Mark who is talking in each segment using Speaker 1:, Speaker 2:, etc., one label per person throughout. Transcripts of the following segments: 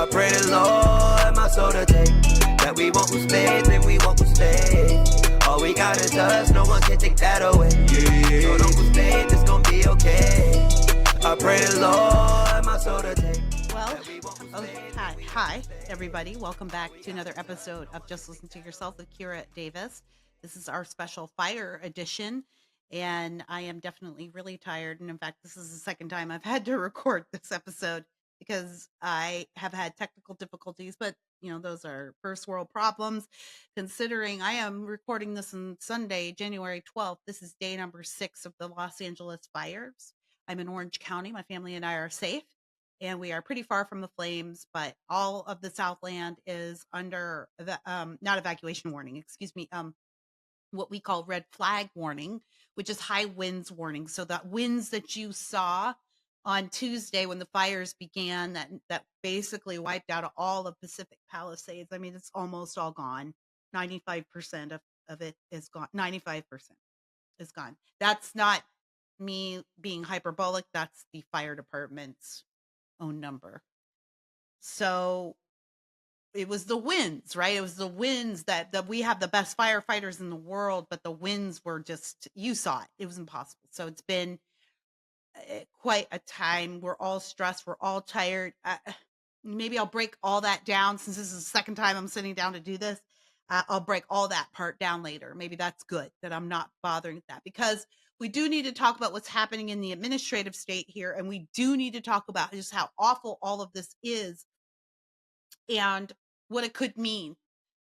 Speaker 1: I pray the Lord my soul to take, that we won't lose faith and we won't lose faith. All we got is us, no one can take that away. So don't lose faith, it's gonna be okay. I pray the Lord my soul to take.
Speaker 2: Well, hi, everybody. Welcome back to another episode of Just Listen to Yourself with Kira Davis. This is our special fire edition, and I am definitely really tired. And in fact, this is the second time I've had to record this episode because I have had technical difficulties, but those are first world problems. Considering I am recording this on Sunday, January 12th, this is day number 6 of the Los Angeles fires. I'm in Orange County. My family and I are safe, and we are pretty far from the flames, but all of the Southland is under the not evacuation warning, excuse me, what we call red flag warning, which is high winds warning. So the winds that you saw on Tuesday when the fires began, that basically wiped out all of Pacific Palisades. I mean, it's almost all gone. 95% of it is gone. 95% is gone. That's not me being hyperbolic. That's the fire department's own number. So it was the winds, right? It was the winds that we have the best firefighters in the world, but the winds were just, you saw it. It was impossible. So it's been quite a time. We're all stressed. We're all tired. Maybe I'll break all that down since this is the second time I'm sitting down to do this. I'll break all that part down later. Maybe that's good that I'm not bothering with that, because we do need to talk about what's happening in the administrative state here. And we do need to talk about just how awful all of this is and what it could mean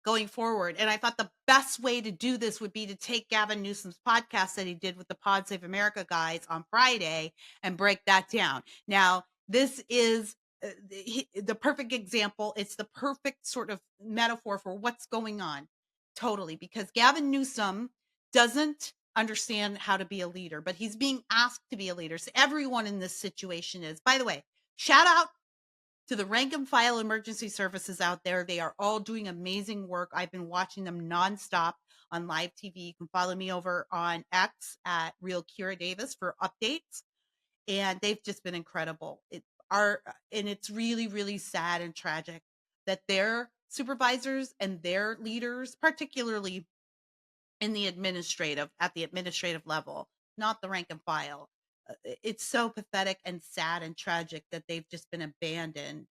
Speaker 2: going forward. And I thought the best way to do this would be to take Gavin Newsom's podcast that he did with the Pod Save America guys on Friday and break that down. Now, this is the perfect example. It's the perfect sort of metaphor for what's going on. Totally. Because Gavin Newsom doesn't understand how to be a leader, but he's being asked to be a leader. So everyone in this situation is. By the way, shout out to the rank and file emergency services out there. They are all doing amazing work. I've been watching them nonstop on live TV. You can follow me over on X at Real Kira Davis for updates. And they've just been incredible. And it's really, really sad and tragic that their supervisors and their leaders, particularly at the administrative level, not the rank and file, it's so pathetic and sad and tragic that they've just been abandoned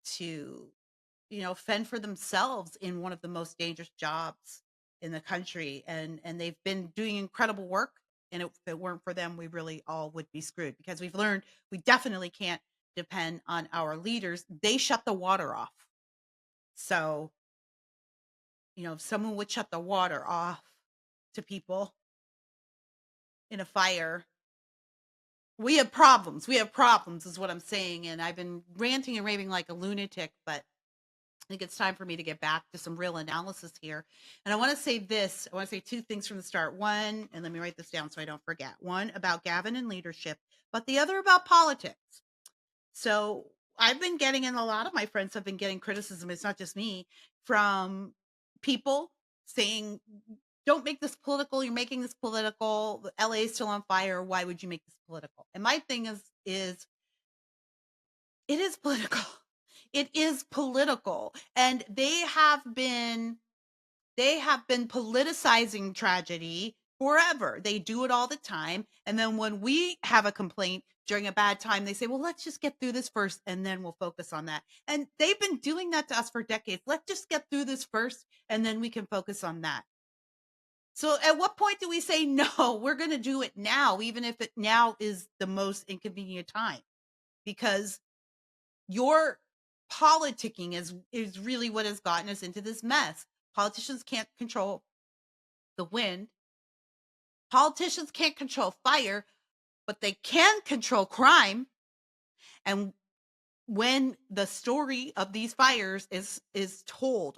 Speaker 2: to, fend for themselves in one of the most dangerous jobs in the country. And they've been doing incredible work. And if it weren't for them, we really all would be screwed, because we've learned we definitely can't depend on our leaders. They shut the water off. So, if someone would shut the water off to people in a fire, we have problems. We have problems is what I'm saying. And I've been ranting and raving like a lunatic, but I think it's time for me to get back to some real analysis here. And I want to say this. I want to say 2 things from the start. One, and let me write this down so I don't forget. One about Gavin and leadership, but the other about politics. So I've been getting, and a lot of my friends have been getting criticism. It's not just me, from people saying, don't make this political. You're making this political. LA is still on fire. Why would you make this political? And my thing is it is political. It is political. And they have been politicizing tragedy forever. They do it all the time. And then when we have a complaint during a bad time, they say, well, let's just get through this first and then we'll focus on that. And they've been doing that to us for decades. Let's just get through this first and then we can focus on that. So at what point do we say, no, we're going to do it now, even if it now is the most inconvenient time? Because your politicking is really what has gotten us into this mess. Politicians can't control the wind. Politicians can't control fire, but they can control crime. And when the story of these fires is told,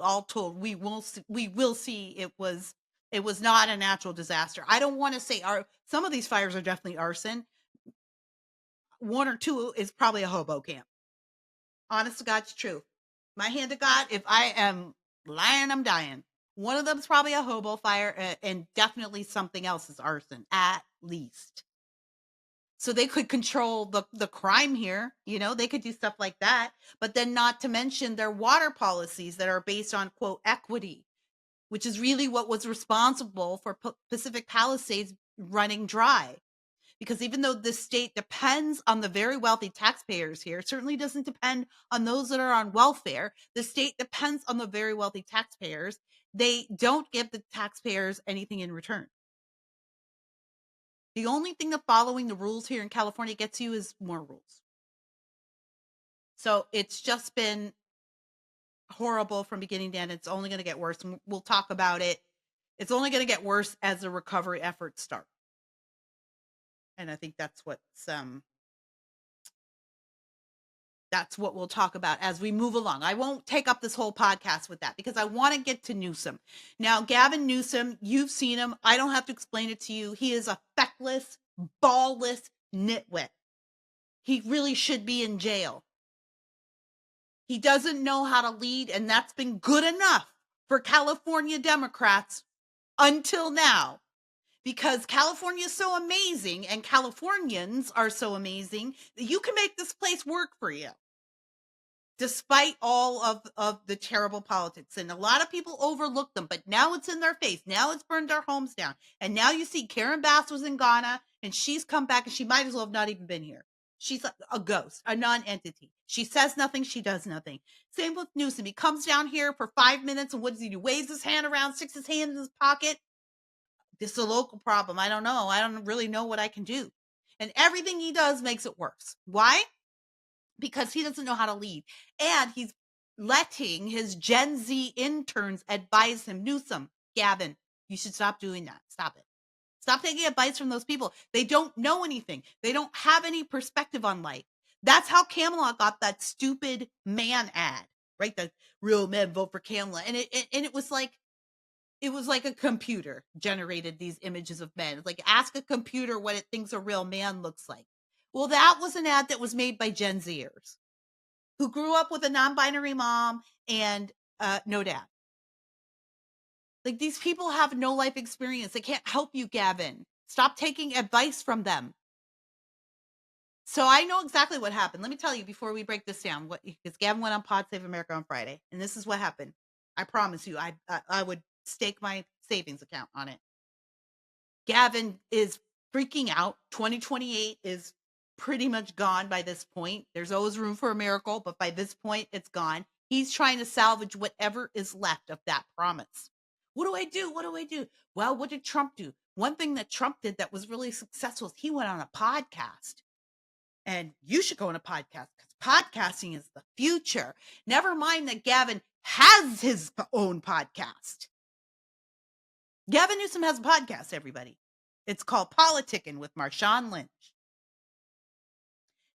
Speaker 2: we will see it was not a natural disaster. I don't want to say some of these fires are definitely arson. 1 or 2 is probably a hobo camp. Honest to God's truth. My hand to God, if I am lying, I'm dying. One of them is probably a hobo fire, and definitely something else is arson, at least. so they could control the crime here. They could do stuff like that. But then not to mention their water policies that are based on, quote, equity, which is really what was responsible for Pacific Palisades running dry. Because even though the state depends on the very wealthy taxpayers here, it certainly doesn't depend on those that are on welfare. The state depends on the very wealthy taxpayers. They don't give the taxpayers anything in return. The only thing that following the rules here in California gets you is more rules. So it's just been horrible from beginning to end. It's only going to get worse. And we'll talk about it. It's only going to get worse as the recovery efforts start. And I think that's what we'll talk about as we move along. I won't take up this whole podcast with that because I want to get to Newsom. Now, Gavin Newsom, you've seen him. I don't have to explain it to you. He is a feckless, ballless nitwit. He really should be in jail. He doesn't know how to lead, and that's been good enough for California Democrats until now. Because California is so amazing and Californians are so amazing that you can make this place work for you. Despite all of the terrible politics. And a lot of people overlook them, but now it's in their face. Now it's burned our homes down. And now you see Karen Bass was in Ghana and she's come back and she might as well have not even been here. She's a ghost, a non-entity. She says nothing. She does nothing. Same with Newsom. He comes down here for 5 minutes and what does he do? Waves his hand around, sticks his hand in his pocket. This is a local problem. I don't know. I don't really know what I can do. And everything he does makes it worse. Why? Because he doesn't know how to lead. And he's letting his Gen Z interns advise him. Newsom, Gavin, you should stop doing that. Stop it. Stop taking advice from those people. They don't know anything. They don't have any perspective on life. That's how Camelot got that stupid man ad, right? The real men vote for Camelot. And it was like a computer generated these images of men. It's like, ask a computer what it thinks a real man looks like. Well, that was an ad that was made by Gen Zers who grew up with a non-binary mom and no dad. Like, these people have no life experience. They can't help you, Gavin. Stop taking advice from them. So I know exactly what happened. Let me tell you before we break this down. Because Gavin went on Pod Save America on Friday, and this is what happened. I promise you, I would stake my savings account on it. Gavin is freaking out. 2028 is pretty much gone by this point. There's always room for a miracle, but by this point, it's gone. He's trying to salvage whatever is left of that promise. What do I do? What do I do? Well, what did Trump do? One thing that Trump did that was really successful is he went on a podcast. And you should go on a podcast because podcasting is the future. Never mind that Gavin has his own podcast. Gavin Newsom has a podcast, everybody. It's called Politicking with Marshawn Lynch.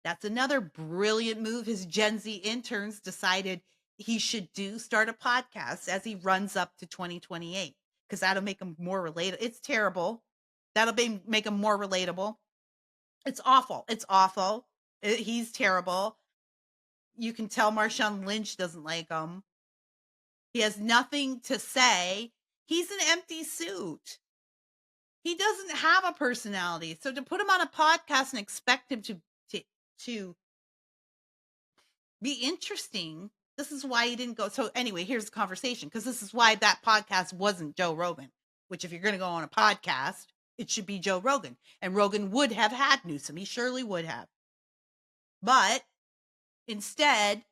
Speaker 2: That's another brilliant move his Gen Z interns decided he should do, start a podcast as he runs up to 2028, because that'll make him more relatable. It's terrible. That'll make him more relatable. It's awful. It's awful. He's terrible. You can tell Marshawn Lynch doesn't like him. He has nothing to say. He's an empty suit. He doesn't have a personality. So to put him on a podcast and expect him to be interesting, this is why he didn't go. So anyway, here's the conversation, because this is why that podcast wasn't Joe Rogan, which if you're going to go on a podcast, it should be Joe Rogan. And Rogan would have had Newsom. He surely would have. But instead,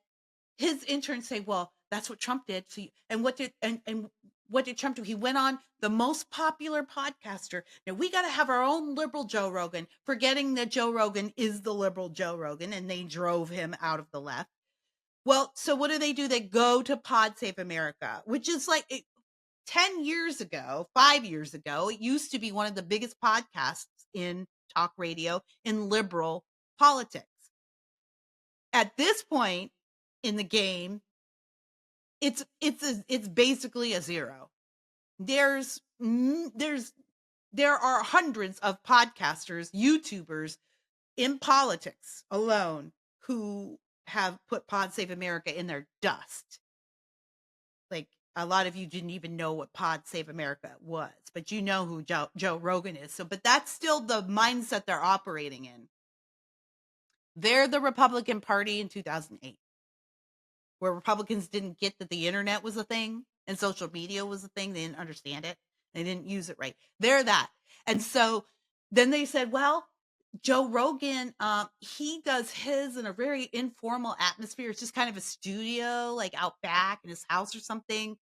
Speaker 2: his interns say, well, that's what Trump did. So what did Trump do? He went on the most popular podcaster. Now we got to have our own liberal Joe Rogan, forgetting that Joe Rogan is the liberal Joe Rogan, and they drove him out of the left. Well, so what do? They go to Pod Save America, which is like 10 years ago, 5 years ago, it used to be one of the biggest podcasts in talk radio in liberal politics. At this point in the game, it's basically a zero. There are hundreds of podcasters, YouTubers in politics alone who have put Pod Save America in their dust. Like, a lot of you didn't even know what Pod Save America was, but you know who Joe Rogan is. So, but that's still the mindset they're operating in. They're the Republican Party in 2008, where Republicans didn't get that the internet was a thing and social media was a thing. They didn't understand it. They didn't use it right. They're that. And so then they said, well, Joe Rogan, he does his in a very informal atmosphere. It's just kind of a studio, like out back in his house or something.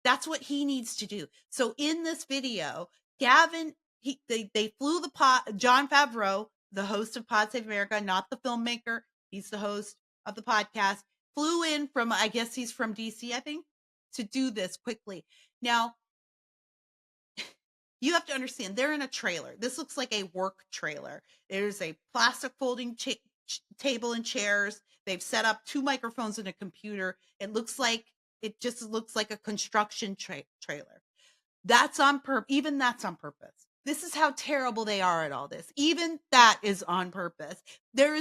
Speaker 2: That's what he needs to do. So in this video, Gavin, they flew Jon Favreau, the host of Pod Save America, not the filmmaker. He's the host of the podcast. Flew in from, I guess he's from DC, I think, to do this quickly. Now, you have to understand, they're in a trailer. This looks like a work trailer. There's a plastic folding table and chairs. They've set up 2 microphones and a computer. It just looks like a construction trailer. That's on purpose. Even that's on purpose. This is how terrible they are at all this. Even that is on purpose. They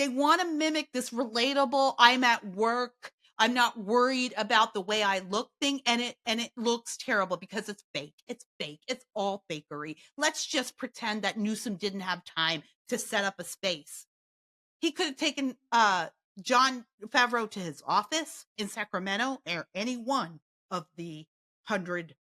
Speaker 2: want to mimic this relatable, I'm at work, I'm not worried about the way I look thing, and it looks terrible because it's fake. It's fake. It's all fakery. Let's just pretend that Newsom didn't have time to set up a space. He could have taken Jon Favreau to his office in Sacramento, or any one of the 100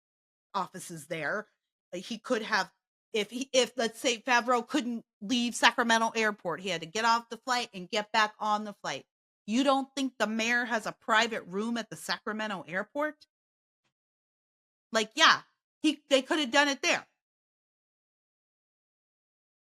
Speaker 2: offices there. He could have, if let's say Favreau couldn't leave Sacramento Airport, he had to get off the flight and get back on the flight. You don't think the mayor has a private room at the Sacramento Airport? Like, yeah, they could have done it there.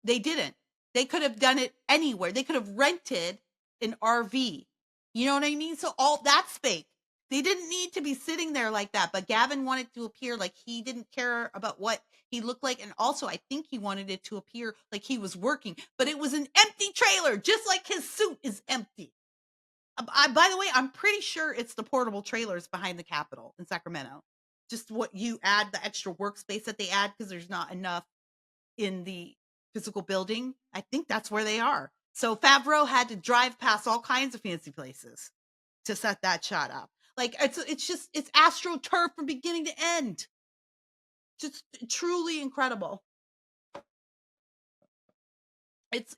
Speaker 2: They didn't. They could have done it anywhere. They could have rented an RV. You know what I mean? So all that's fake. They didn't need to be sitting there like that, but Gavin wanted to appear like he didn't care about what he looked like. And also, I think he wanted it to appear like he was working, but it was an empty trailer, just like his suit is empty. By the way, I'm pretty sure it's the portable trailers behind the Capitol in Sacramento. Just what you add, the extra workspace that they add because there's not enough in the physical building. I think that's where they are. So Favreau had to drive past all kinds of fancy places to set that shot up. Like it's AstroTurf from beginning to end. Just truly incredible. It's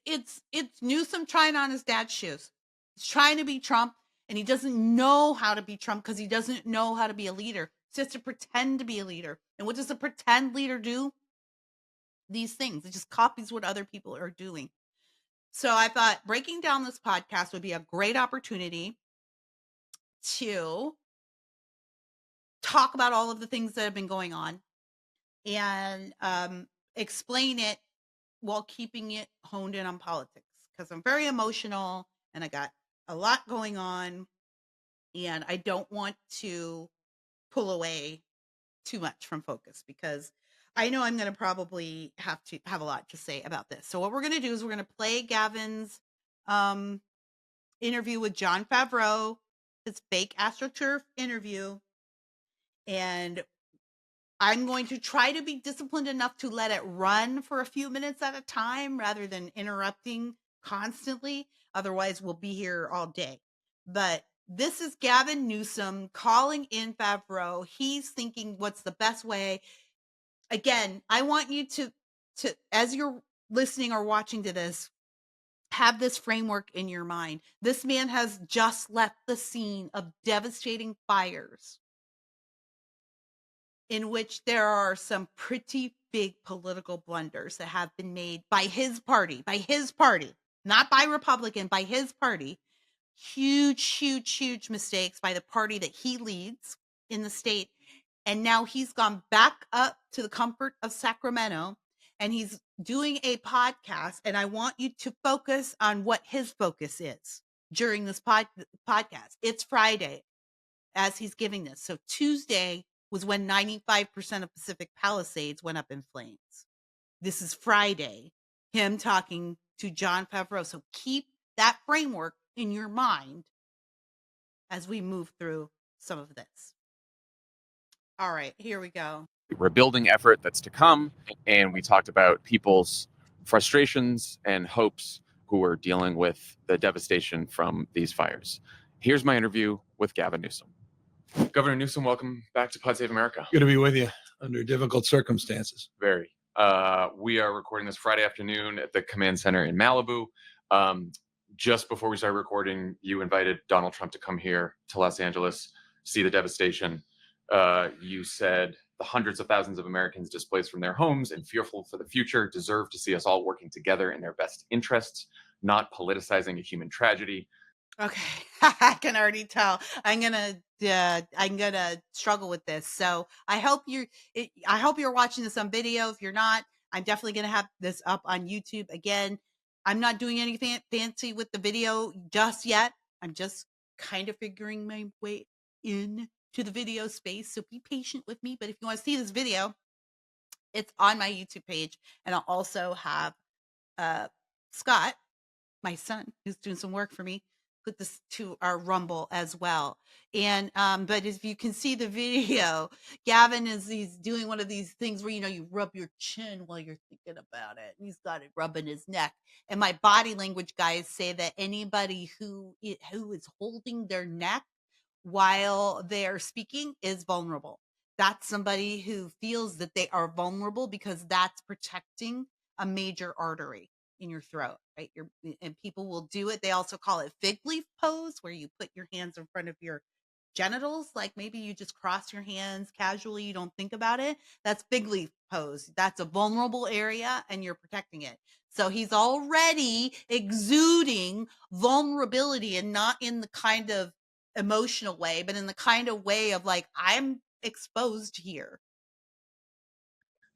Speaker 2: Newsom trying on his dad's shoes. He's trying to be Trump, and he doesn't know how to be Trump because he doesn't know how to be a leader. He has to pretend to be a leader. And what does a pretend leader do? These things. It just copies what other people are doing. So I thought breaking down this podcast would be a great opportunity to talk about all of the things that have been going on and explain it while keeping it honed in on politics, because I'm very emotional and I got a lot going on and I don't want to pull away too much from focus because I know I'm going to probably have to have a lot to say about this. So what we're going to do is we're going to play Gavin's interview with Jon Favreau, his fake AstroTurf interview. And I'm going to try to be disciplined enough to let it run for a few minutes at a time rather than interrupting constantly. Otherwise, we'll be here all day. But this is Gavin Newsom calling in Favreau. He's thinking what's the best way. Again, I want you to as you're listening or watching to this, have this framework in your mind. This man has just left the scene of devastating fires in which there are some pretty big political blunders that have been made by his party, not by Republican, by his party. Huge mistakes by the party that he leads in the state. And now he's gone back up to the comfort of Sacramento and he's doing a podcast. And I want you to focus on what his focus is during this podcast. It's Friday as he's giving this. So Tuesday was when 95% of Pacific Palisades went up in flames. This is Friday, him talking to Jon Favreau. So keep that framework in your mind as we move through some of this. All right, here we go.
Speaker 3: Rebuilding effort that's to come. And we talked about people's frustrations and hopes who are dealing with the devastation from these fires. Here's my interview with Gavin Newsom. Governor Newsom, welcome back to Pod Save America.
Speaker 4: Good to be with you under difficult circumstances.
Speaker 3: Very. We are recording this Friday afternoon at the command center in Malibu. Just before we started recording, you invited Donald Trump to come here to Los Angeles, see the devastation. You said the hundreds of thousands of Americans displaced from their homes and fearful for the future deserve to see us all working together in their best interests, not politicizing a human tragedy.
Speaker 2: Okay, I can already tell. I'm gonna struggle with this. So I hope you're watching this on video. If you're not, I'm definitely gonna have this up on YouTube. Again, I'm not doing anything fancy with the video just yet. I'm just kind of figuring my way in to the video space. So be patient with me. But if you want to see this video, it's on my YouTube page, and I'll also have Scott, my son, who's doing some work for me, put this to our Rumble as well. And but if you can see the video, Gavin he's doing one of these things where you rub your chin while you're thinking about it, and he's got it rubbing his neck. And my body language guys say that anybody who is holding their neck while they're speaking is vulnerable. That's somebody who feels that they are vulnerable because that's protecting a major artery in your throat, right? And people will do it. They also call it fig leaf pose, where you put your hands in front of your genitals, like maybe you just cross your hands casually, you don't think about it. That's fig leaf pose. That's a vulnerable area and you're protecting it. So he's already exuding vulnerability, and not in the kind of emotional way, but in the kind of way of like, I'm exposed here.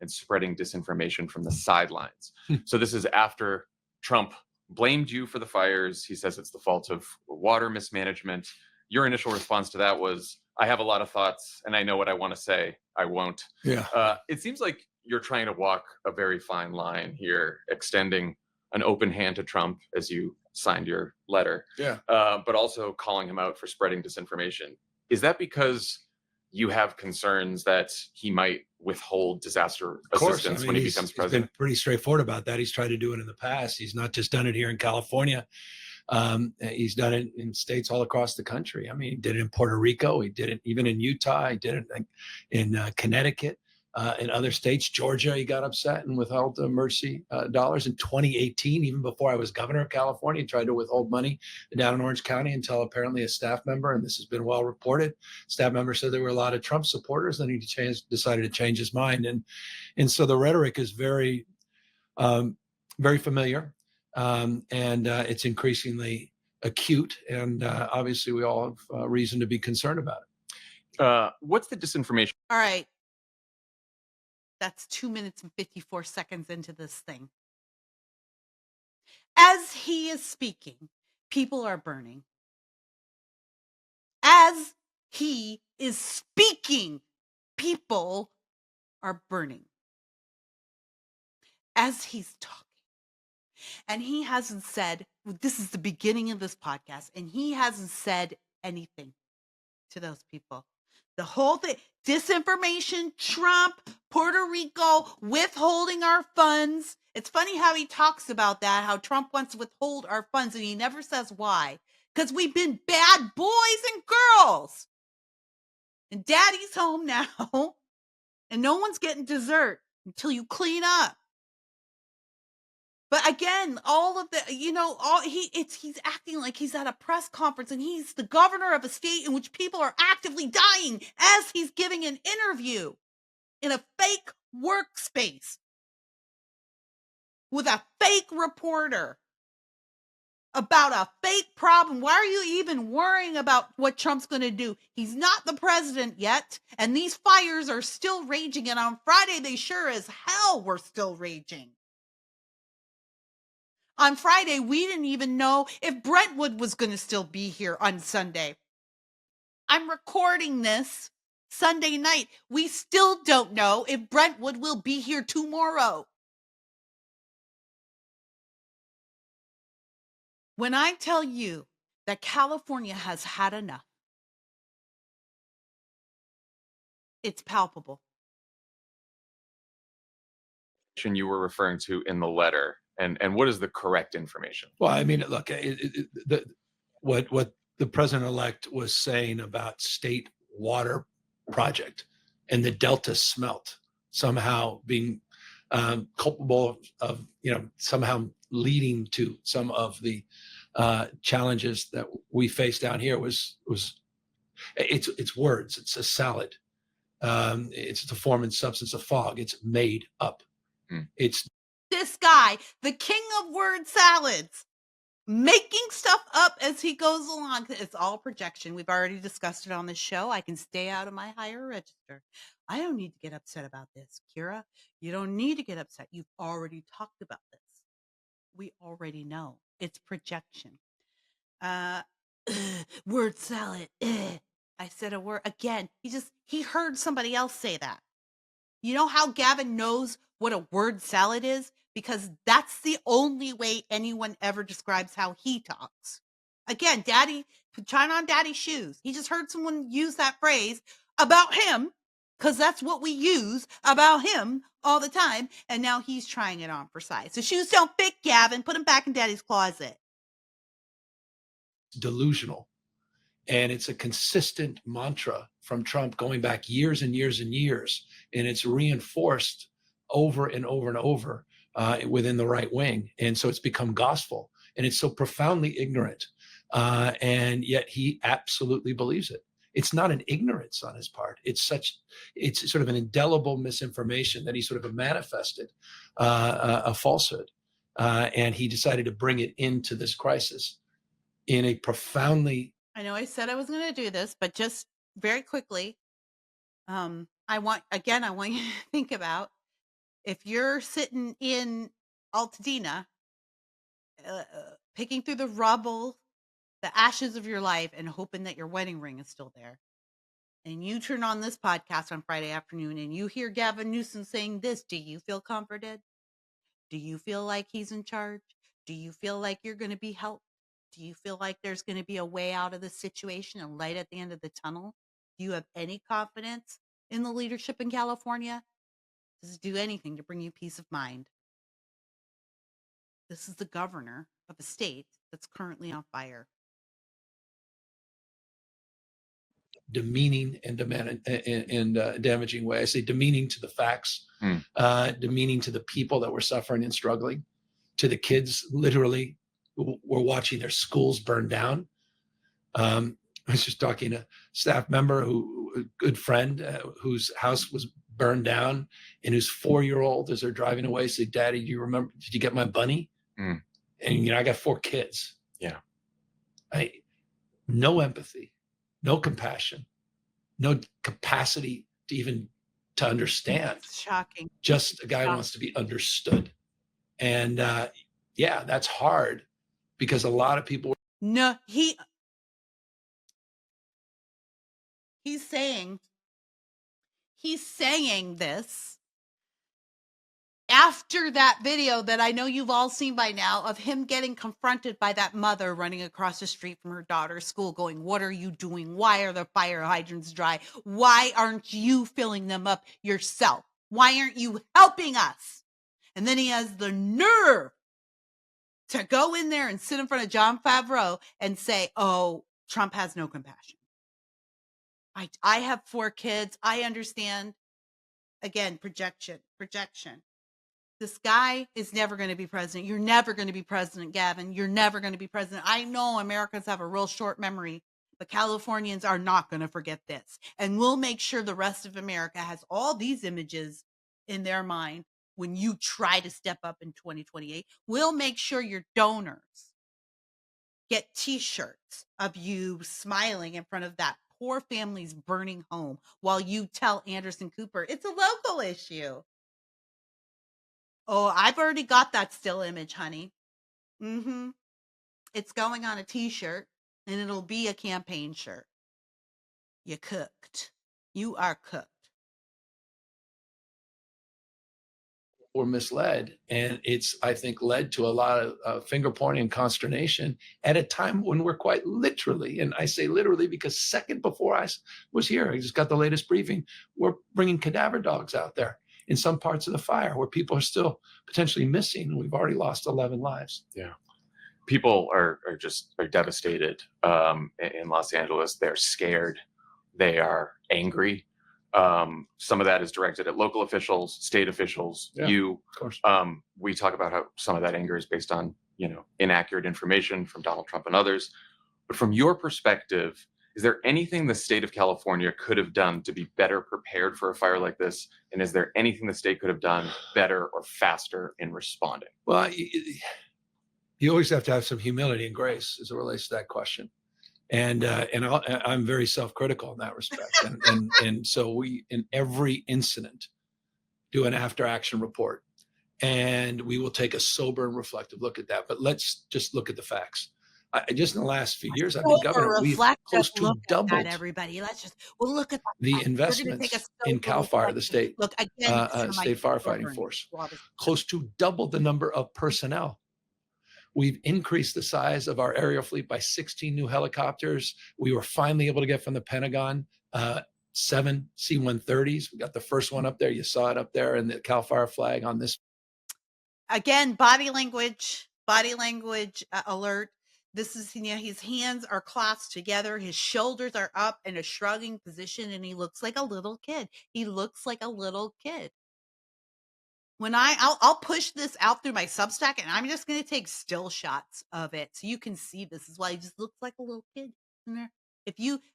Speaker 3: And spreading disinformation from the sidelines. So this is after Trump blamed you for the fires. He says it's the fault of water mismanagement. Your initial response to that was, I have a lot of thoughts and I know what I want to say. I won't.
Speaker 4: Yeah.
Speaker 3: It seems like you're trying to walk a very fine line here, extending an open hand to Trump as you signed your letter, but also calling him out for spreading disinformation. Is that because you have concerns that he might withhold disaster assistance when he becomes president?
Speaker 4: He's been pretty straightforward about that. He's tried to do it in the past. He's not just done it here in California. He's done it in states all across the country. I mean, he did it in Puerto Rico. He did it even in Utah. He did it in Connecticut. In other states, Georgia, he got upset and withheld emergency dollars in 2018, even before I was governor of California. He tried to withhold money down in Orange County until apparently a staff member, and this has been well reported, staff member said there were a lot of Trump supporters. Then he decided to change his mind. And so the rhetoric is very, very familiar, and it's increasingly acute. And obviously we all have reason to be concerned about it.
Speaker 3: What's the disinformation?
Speaker 2: All right. That's 2 minutes and 54 seconds into this thing. As he is speaking, people are burning. As he is speaking, people are burning. As he's talking. And he hasn't said, this is the beginning of this podcast, and he hasn't said anything to those people. The whole thing, disinformation, Trump, Puerto Rico, withholding our funds. It's funny how he talks about that, how Trump wants to withhold our funds, and he never says why. Because we've been bad boys and girls. And daddy's home now, and no one's getting dessert until you clean up. But again, all of the, he's acting like he's at a press conference and he's the governor of a state in which people are actively dying as he's giving an interview in a fake workspace with a fake reporter about a fake problem. Why are you even worrying about what Trump's going to do? He's not the president yet, and these fires are still raging, and on Friday they sure as hell were still raging. On Friday, we didn't even know if Brentwood was going to still be here on Sunday. I'm recording this Sunday night. We still don't know if Brentwood will be here tomorrow. When I tell you that California has had enough, it's palpable.
Speaker 3: You were referring to in the letter. And what is the correct information?
Speaker 4: Well, I mean, look, what the president-elect was saying about state water project and the Delta smelt somehow being culpable of, somehow leading to some of the challenges that we face down here was it's words. It's a salad. It's the form and substance of fog. It's made up. It's
Speaker 2: This guy, the king of word salads, making stuff up as he goes along. It's all projection. We've already discussed it on the show. I can stay out of my higher register. I don't need to get upset about this, Kira. You don't need to get upset. You've already talked about this. We already know. It's projection. Word salad. I said a word again. He heard somebody else say that. You know how Gavin knows what a word salad is? Because that's the only way anyone ever describes how he talks. Again, Daddy, trying on Daddy's shoes. He just heard someone use that phrase about him, because that's what we use about him all the time. And now he's trying it on for size. The shoes don't fit, Gavin. Put them back in Daddy's closet.
Speaker 4: delusional. And it's a consistent mantra from Trump going back years and years and years. And it's reinforced over and over and over within the right wing. And so it's become gospel. And it's so profoundly ignorant. And yet he absolutely believes it. It's not an ignorance on his part. It's sort of an indelible misinformation that he sort of manifested a falsehood. And he decided to bring it into this crisis in a profoundly.
Speaker 2: I know I said I was going to do this, but just very quickly, I want you to think about if you're sitting in Altadena, picking through the rubble, the ashes of your life, and hoping that your wedding ring is still there. And you turn on this podcast on Friday afternoon and you hear Gavin Newsom saying this. Do you feel comforted? Do you feel like he's in charge? Do you feel like you're going to be helped? Do you feel like there's going to be a way out of this situation, a light at the end of the tunnel? Do you have any confidence in the leadership in California? Does it do anything to bring you peace of mind? This is the governor of a state that's currently on fire.
Speaker 4: Demeaning and damaging way. I say demeaning to the facts, demeaning to the people that were suffering and struggling, to the kids literally who were watching their schools burn down. I was just talking to a staff member, a good friend, whose house was burned down, and whose 4-year-old, as they're driving away, said, "Daddy, do you remember? Did you get my bunny?" And I got 4 kids.
Speaker 3: Yeah.
Speaker 4: No empathy, no compassion, no capacity to understand.
Speaker 2: It's shocking.
Speaker 4: Just a guy who wants to be understood. And that's hard because a lot of people.
Speaker 2: No, he's saying this after that video that I know you've all seen by now of him getting confronted by that mother running across the street from her daughter's school going, "What are you doing? Why are the fire hydrants dry? Why aren't you filling them up yourself? Why aren't you helping us?" And then he has the nerve to go in there and sit in front of John Favreau and say, "Oh, Trump has no compassion." I have 4 kids. I understand. Again, projection. This guy is never going to be president. You're never going to be president, Gavin. You're never going to be president. I know Americans have a real short memory, but Californians are not going to forget this. And we'll make sure the rest of America has all these images in their mind when you try to step up in 2028. We'll make sure your donors get T-shirts of you smiling in front of that poor family's burning home while you tell Anderson Cooper it's a local issue. Oh, I've already got that still image, honey. It's going on a T-shirt, and it'll be a campaign shirt. You cooked. You are cooked.
Speaker 4: Were misled, and it's, I think, led to a lot of finger pointing and consternation at a time when we're quite literally, and I say literally because second before I was here, I just got the latest briefing, we're bringing cadaver dogs out there in some parts of the fire where people are still potentially missing, and we've already lost 11 lives.
Speaker 3: Yeah. People are devastated in Los Angeles. They're scared. They are angry. Some of that is directed at local officials, state officials,
Speaker 4: Yeah,
Speaker 3: you.
Speaker 4: of course.
Speaker 3: We talk about how some of that anger is based on, inaccurate information from Donald Trump and others. But from your perspective, is there anything the state of California could have done to be better prepared for a fire like this? And is there anything the state could have done better or faster in responding?
Speaker 4: Well, you always have to have some humility and grace as it relates to that question. And I'm very self-critical in that respect. And so we, in every incident, do an after-action report, and we will take a sober and reflective look at that. But let's just look at the facts. Just in the last few years, I've been governor. We've close to doubled
Speaker 2: everybody. We'll look at
Speaker 4: the
Speaker 2: we're going to take a
Speaker 4: investments in CAL FIRE, the state
Speaker 2: look again.
Speaker 4: state firefighting force. Close to double the number of personnel. We've increased the size of our aerial fleet by 16 new helicopters. We were finally able to get from the Pentagon 7 C-130s. We got the first one up there. You saw it up there in the CAL FIRE flag on this.
Speaker 2: Again, body language alert. This is, his hands are clasped together. His shoulders are up in a shrugging position, and he looks like a little kid. When I'll push this out through my Substack, and I'm just going to take still shots of it so you can see this as well. He just looks like a little kid in there.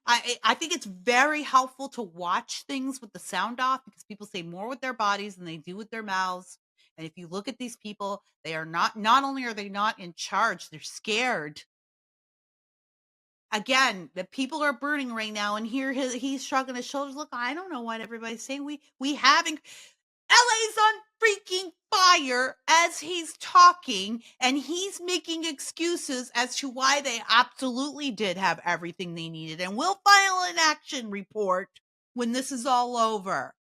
Speaker 2: I think it's very helpful to watch things with the sound off, because people say more with their bodies than they do with their mouths. And if you look at these people, they are not only are they not in charge, they're scared. Again, the people are burning right now, and here he's shrugging his shoulders. Look, I don't know what everybody's saying. We haven't. LA's on freaking fire as he's talking, and he's making excuses as to why they absolutely did have everything they needed. And we'll file an action report when this is all over.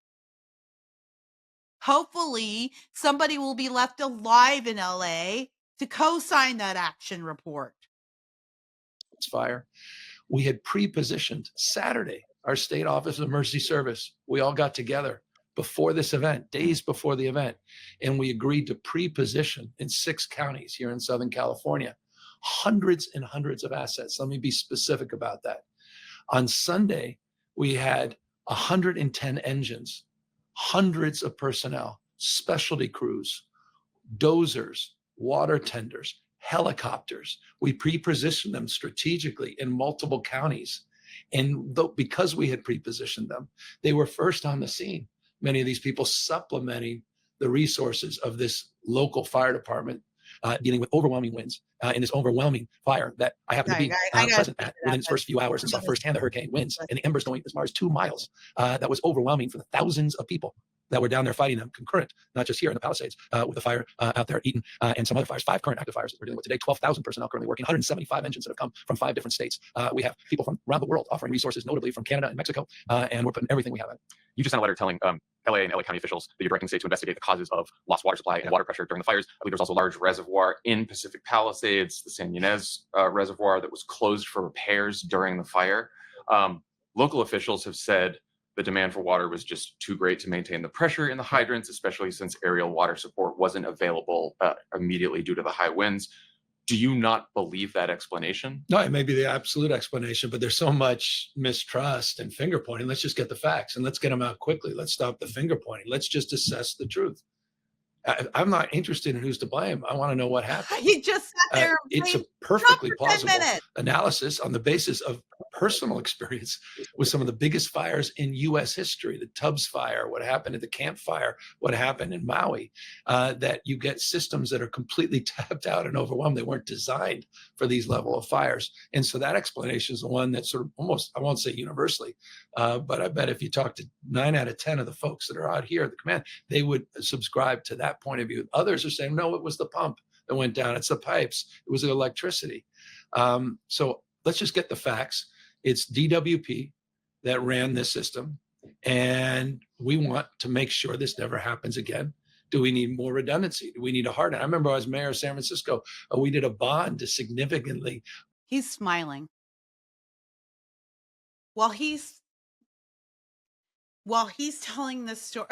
Speaker 2: Hopefully, somebody will be left alive in LA to co-sign that action report.
Speaker 4: Fire. We had pre-positioned Saturday, our state office of emergency service. We all got together before this event, days before the event, and we agreed to pre-position in 6 counties here in Southern California, hundreds and hundreds of assets. Let me be specific about that. On Sunday, we had 110 engines, hundreds of personnel, specialty crews, dozers, water tenders, helicopters. We pre-positioned them strategically in multiple counties. And because we had pre-positioned them, they were first on the scene. Many of these people supplementing the resources of this local fire department, dealing with overwhelming winds in this overwhelming fire that I happened to be present at within its first few hours, and saw firsthand the hurricane winds and the embers going as far as 2 miles. That was overwhelming for the thousands of people that were down there fighting them concurrent, not just here in the Palisades, with the fire out there at Eaton and some other fires, 5 current active fires that we're dealing with today, 12,000 personnel currently working, 175 engines that have come from 5 different states. We have people from around the world offering resources, notably from Canada and Mexico, and we're putting everything we have in.
Speaker 3: You just sent a letter telling LA and LA County officials that you're directing the state to investigate the causes of lost water supply and water pressure during the fires. I believe there's also a large reservoir in Pacific Palisades, the San Ynez Reservoir, that was closed for repairs during the fire. Local officials have said the demand for water was just too great to maintain the pressure in the hydrants, especially since aerial water support wasn't available immediately due to the high winds. Do you not believe that explanation?
Speaker 4: No, it may be the absolute explanation, but there's so much mistrust and finger pointing. Let's just get the facts and let's get them out quickly. Let's stop the finger pointing. Let's just assess the truth. I'm not interested in who's to blame. I want to know what happened.
Speaker 2: He just sat there.
Speaker 4: It's a perfectly plausible analysis on the basis of personal experience with some of the biggest fires in U.S. history, the Tubbs fire, what happened at the Camp Fire, what happened in Maui, that you get systems that are completely tapped out and overwhelmed. They weren't designed for these level of fires. And so that explanation is the one that sort of almost, I won't say universally, but I bet if you talk to 9 out of 10 of the folks that are out here at the command, they would subscribe to that point of view. Others are saying, no, it was the pump that went down. It's the pipes. It was the electricity. So let's just get the facts. It's DWP that ran this system, and we want to make sure this never happens again. Do we need more redundancy? Do we need a harden? I remember I was mayor of San Francisco. We did a bond to significantly.
Speaker 2: He's smiling while he's telling this story.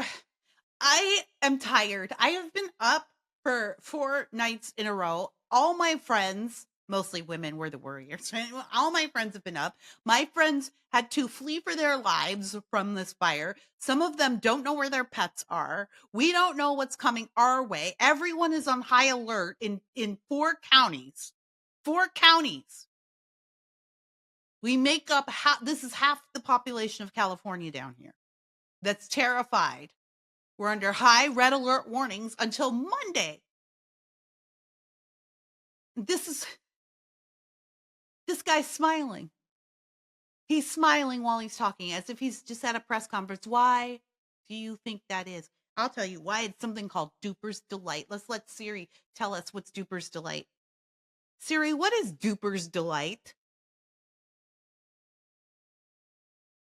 Speaker 2: I am tired. I have been up for 4 nights in a row. All my friends, Mostly women were the worriers. All my friends have been up. My friends had to flee for their lives from this fire. Some of them don't know where their pets are. We don't know what's coming our way. Everyone is on high alert in 4 counties. 4 counties. We make up this is half the population of California down here that's terrified. We're under high red alert warnings until Monday. This guy's smiling. He's smiling while he's talking as if he's just at a press conference. Why do you think that is? I'll tell you why. It's something called Duper's Delight. Let's let Siri tell us what's Duper's Delight. Siri, what is Duper's Delight?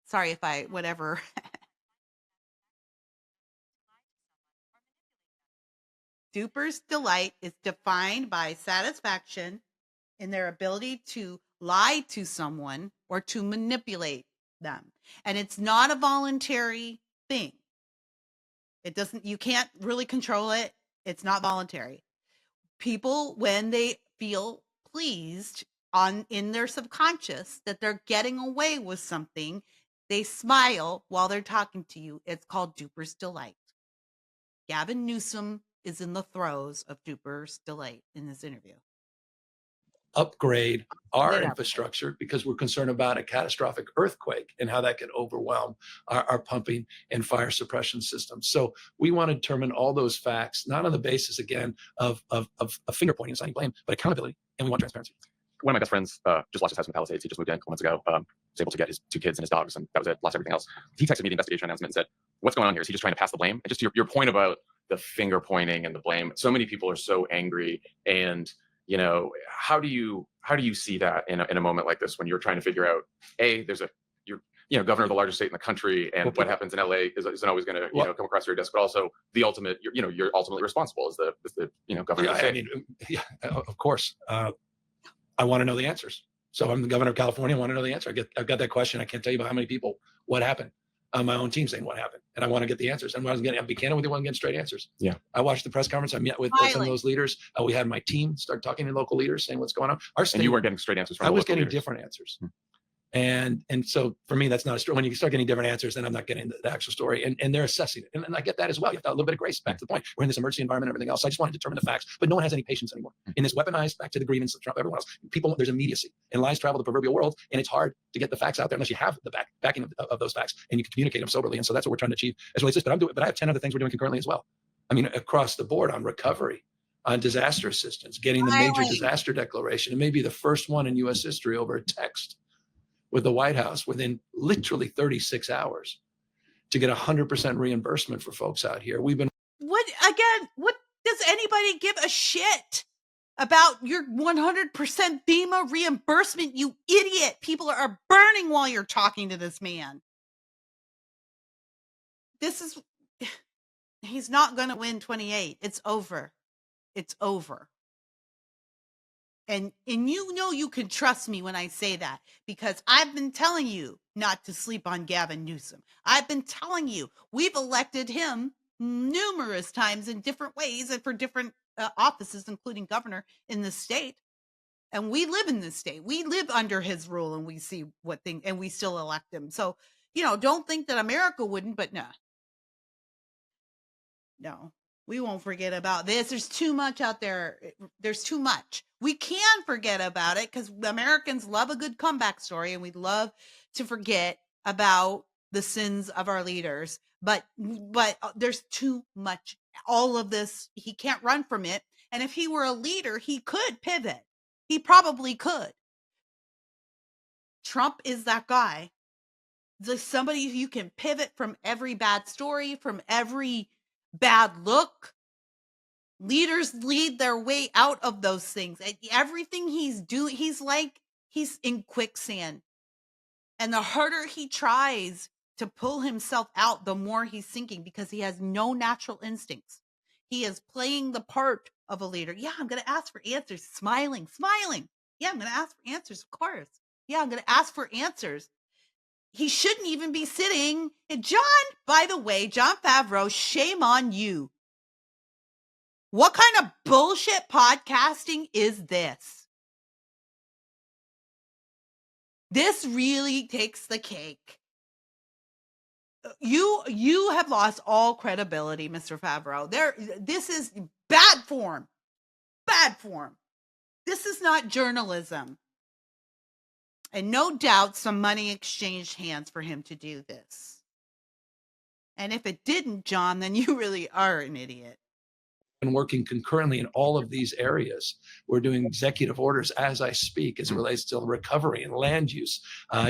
Speaker 2: Sorry if I, whatever. Duper's delight is defined by satisfaction in their ability to lie to someone or to manipulate them. And it's not a voluntary thing. It doesn't, you can't really control it. It's not voluntary. People, when they feel pleased in their subconscious that they're getting away with something, they smile while they're talking to you. It's called Duper's Delight. Gavin Newsom is in the throes of Duper's Delight in this interview.
Speaker 4: Upgrade our infrastructure because we're concerned about a catastrophic earthquake and how that could overwhelm our pumping and fire suppression systems. So we want to determine all those facts, not on the basis, again, of finger pointing and assigning blame, but accountability, and we want transparency.
Speaker 3: One of my best friends just lost his house in the Palisades. He just moved in a couple months ago. Was able to get his 2 kids and his dogs, and that was it. Lost everything else. He texted me the investigation announcement and said, "What's going on here? Is he just trying to pass the blame?" And just your point about the finger pointing and the blame. So many people are so angry, and how do you see that in a moment like this when you're trying to figure out you're governor of the largest state in the country, and what happens in LA isn't always going to come across your desk, but also the ultimate you're ultimately responsible as the governor of the state.
Speaker 4: Of course. I want to know the answers. So I'm the governor of California. I want to know the answer. I've got that question. I can't tell you about how many people, what happened. On my own team saying what happened, and I want to get the answers. And I'll be candid with you, I want to get straight answers.
Speaker 3: Yeah.
Speaker 4: I watched the press conference. I met with some of those leaders. We had my team start talking to local leaders, saying what's going on. Our state,
Speaker 3: and you weren't getting straight answers from
Speaker 4: I was getting
Speaker 3: leaders.
Speaker 4: different answers. And so for me, that's not a story. When you start getting different answers, then I'm not getting the actual story. And they're assessing it. And I get that as well. You have to have a little bit of grace. Back to the point. We're in this emergency environment and everything else. So I just want to determine the facts. But no one has any patience anymore. In this weaponized, back to the grievance of Trump, everyone else, people, there's immediacy. And lies travel the proverbial world. And it's hard to get the facts out there unless you have the backing of those facts and you can communicate them soberly. And so that's what we're trying to achieve as well as this. But I have 10 other things we're doing concurrently as well. I mean, across the board on recovery, on disaster assistance, getting the major disaster declaration. It may be the first one in U.S. history over a text with the White House within literally 36 hours to get 100% reimbursement for folks out here. What
Speaker 2: does anybody give a shit about your 100% FEMA reimbursement, you idiot? People are burning while you're talking to this man. He's not going to win 28. It's over. It's over. And you can trust me when I say that, because I've been telling you not to sleep on Gavin Newsom. I've been telling you we've elected him numerous times in different ways and for different offices, including governor in the state. And we live in this state. We live under his rule, and we see and we still elect him. So, don't think that America wouldn't, but no, we won't forget about this. There's too much out there. There's too much. We can forget about it because Americans love a good comeback story, and we love to forget about the sins of our leaders. But there's too much. All of this, he can't run from it. And if he were a leader, he could pivot. He probably could. Trump is that guy. There's somebody you can pivot from every bad story, from every bad look. Leaders lead their way out of those things. And everything he's doing, he's in quicksand. And the harder he tries to pull himself out, the more he's sinking, because he has no natural instincts. He is playing the part of a leader. Yeah, I'm going to ask for answers. Smiling. Yeah, I'm going to ask for answers, of course. Yeah, I'm going to ask for answers. He shouldn't even be sitting. And by the way, Jon Favreau, shame on you. What kind of bullshit podcasting is this? This really takes the cake. You have lost all credibility, Mr. Favreau. This is bad form. Bad form. This is not journalism. And no doubt some money exchanged hands for him to do this. And if it didn't, John, then you really are an idiot.
Speaker 4: And working concurrently in all of these areas. We're doing executive orders as I speak, as it relates to recovery and land use,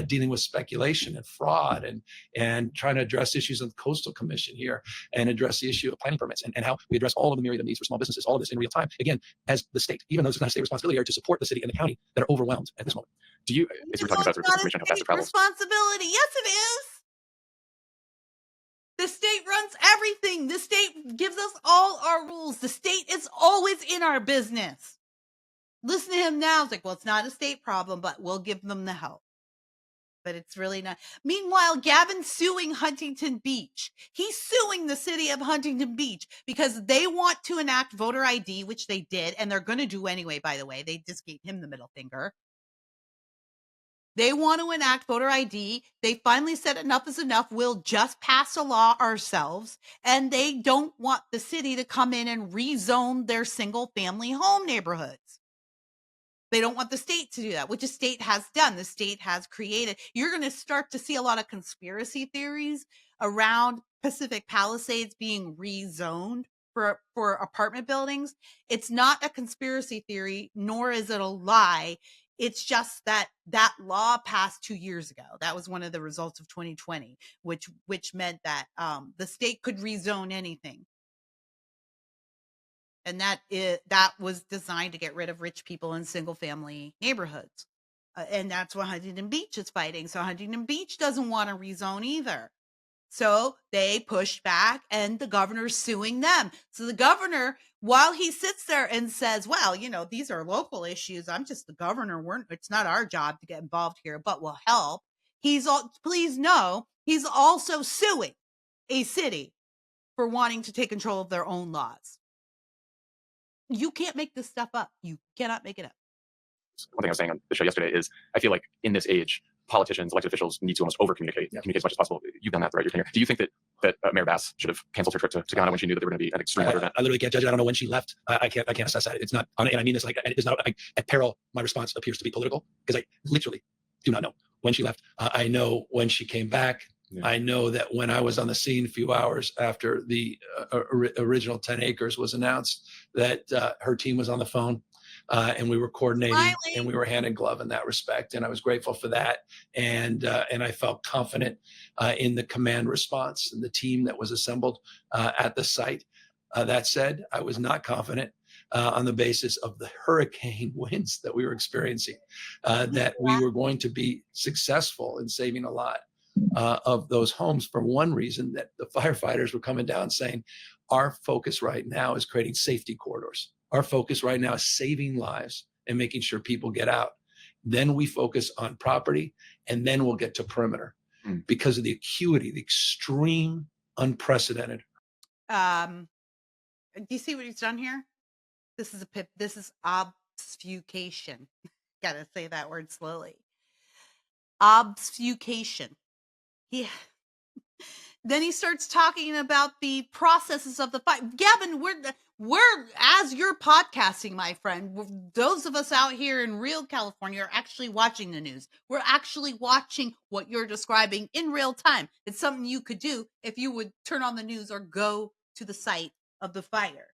Speaker 4: dealing with speculation and fraud, and trying to address issues of the Coastal Commission here, and address the issue of planning permits, and how we address all of the myriad of needs for small businesses, all of this in real time. Again, as the state, even though it's not a state responsibility, are to support the city and the county that are overwhelmed at this moment.
Speaker 3: Do you, as you were talking about the information, how fast it travels?
Speaker 2: Responsibility. Yes, it is. The state runs everything. The state gives us all our rules. The state is always in our business. Listen to him now. It's like, well, it's not a state problem, but we'll give them the help. But it's really not. Meanwhile, Gavin's suing Huntington Beach. He's suing the city of Huntington Beach because they want to enact voter ID, which they did, and they're going to do anyway, by the way. They just gave him the middle finger. They want to enact voter ID. They finally said enough is enough. We'll just pass a law ourselves. And they don't want the city to come in and rezone their single family home neighborhoods. They don't want the state to do that, which the state has done. The state has created. You're going to start to see a lot of conspiracy theories around Pacific Palisades being rezoned for apartment buildings. It's not a conspiracy theory, nor is it a lie. It's just that law passed 2 years ago. That was one of the results of 2020, which meant that the state could rezone anything. And that was designed to get rid of rich people in single family neighborhoods. And that's what Huntington Beach is fighting. So Huntington Beach doesn't want to rezone either. So they pushed back, and the governor's suing them. So the governor, while he sits there and says, well, these are local issues. I'm just the governor. It's not our job to get involved here, but we'll help. Please know, he's also suing a city for wanting to take control of their own laws. You can't make this stuff up. You cannot make it up.
Speaker 3: One thing I was saying on the show yesterday is I feel like in this age, politicians, elected officials need to almost over-communicate, communicate as much as possible. You've done that throughout your tenure. Do you think that Mayor Bass should have canceled her trip to Ghana when she knew that there were going to be an extreme weather event?
Speaker 4: I literally can't judge it. I don't know when she left. I can't assess that. It's not, and I mean this like it's not at peril. My response appears to be political because I literally do not know when she left. I know when she came back. Yeah. I know that when I was on the scene a few hours after the original 10 acres was announced, that her team was on the phone. And we were coordinating, and we were hand in glove in that respect. And I was grateful for that. And I felt confident in the command response and the team that was assembled at the site. That said, I was not confident on the basis of the hurricane winds that we were experiencing, that we were going to be successful in saving a lot of those homes, for one reason, that the firefighters were coming down saying, our focus right now is creating safety corridors. Our focus right now is saving lives and making sure people get out. Then we focus on property, and then we'll get to perimeter because of the acuity, the extreme, unprecedented.
Speaker 2: Do you see what he's done here? This is obfuscation. Gotta say that word slowly. Obfuscation. Then he starts talking about the processes of the fight. Gavin, we're as you're podcasting, my friend, those of us out here in real California are actually watching the news. We're actually watching what you're describing in real time. It's something you could do if you would turn on the news or go to the site of the fire.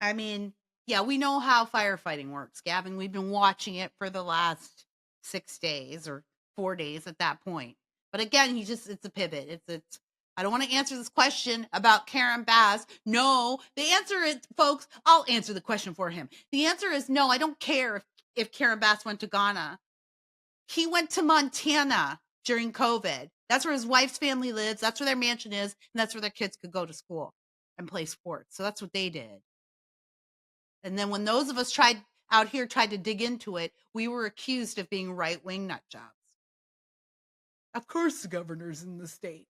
Speaker 2: I mean, yeah, we know how firefighting works, Gavin. We've been watching it for the last 6 days or 4 days at that point. But again, it's a pivot. It's I don't want to answer this question about Karen Bass. No, the answer is, folks, I'll answer the question for him. The answer is no, I don't care if Karen Bass went to Ghana. He went to Montana during COVID. That's where his wife's family lives. That's where their mansion is. And that's where their kids could go to school and play sports. So that's what they did. And then when those of us tried to dig into it, we were accused of being right-wing nut jobs. Of course the governor's in the state.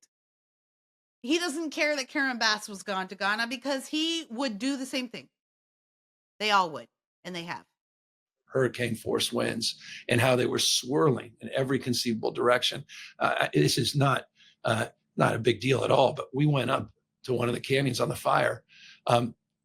Speaker 2: He doesn't care that Karen Bass was gone to Ghana because he would do the same thing. They all would, and they have.
Speaker 4: hurricane force winds and how they were swirling in every conceivable direction. This is not a big deal at all, but we went up to one of the canyons on the fire,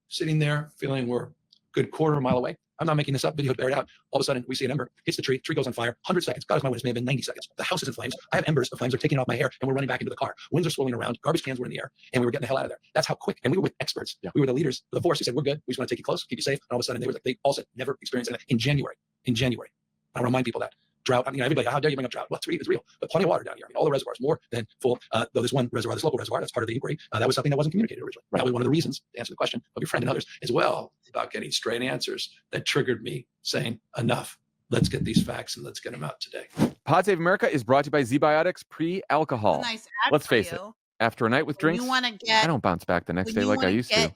Speaker 4: sitting there feeling we're a good quarter mile away. I'm not making this up. Video buried out. All of a sudden, we see an ember hits the tree. Tree goes on fire. 100 seconds. God is my witness. May have been 90 seconds. The house is in flames. I have embers of flames are taking off my hair, and we're running back into the car. Winds are swirling around. Garbage cans were in the air, and we were getting the hell out of there. That's how quick. And we were with experts. Yeah. We were the leaders of the force. We said, "We're good. We just want to take you close, keep you safe." And all of a sudden, they all said, "Never experienced it." In January. I remind people that drought. I mean, everybody, how dare you bring up drought? Well, it's real, but plenty of water down here. I mean, all the reservoirs more than full. Though this one reservoir, this local reservoir, that's part of the inquiry. That was something that wasn't communicated originally. Right. That was one of the reasons, to answer the question of your friend and others as well, about getting straight answers that triggered me saying, enough. Let's get these facts and let's get them out today.
Speaker 3: Pod Save America is brought to you by Z-Biotics Pre-Alcohol.
Speaker 2: Nice
Speaker 3: Let's face it. After a night with drinks, I don't bounce back the next day like I used to.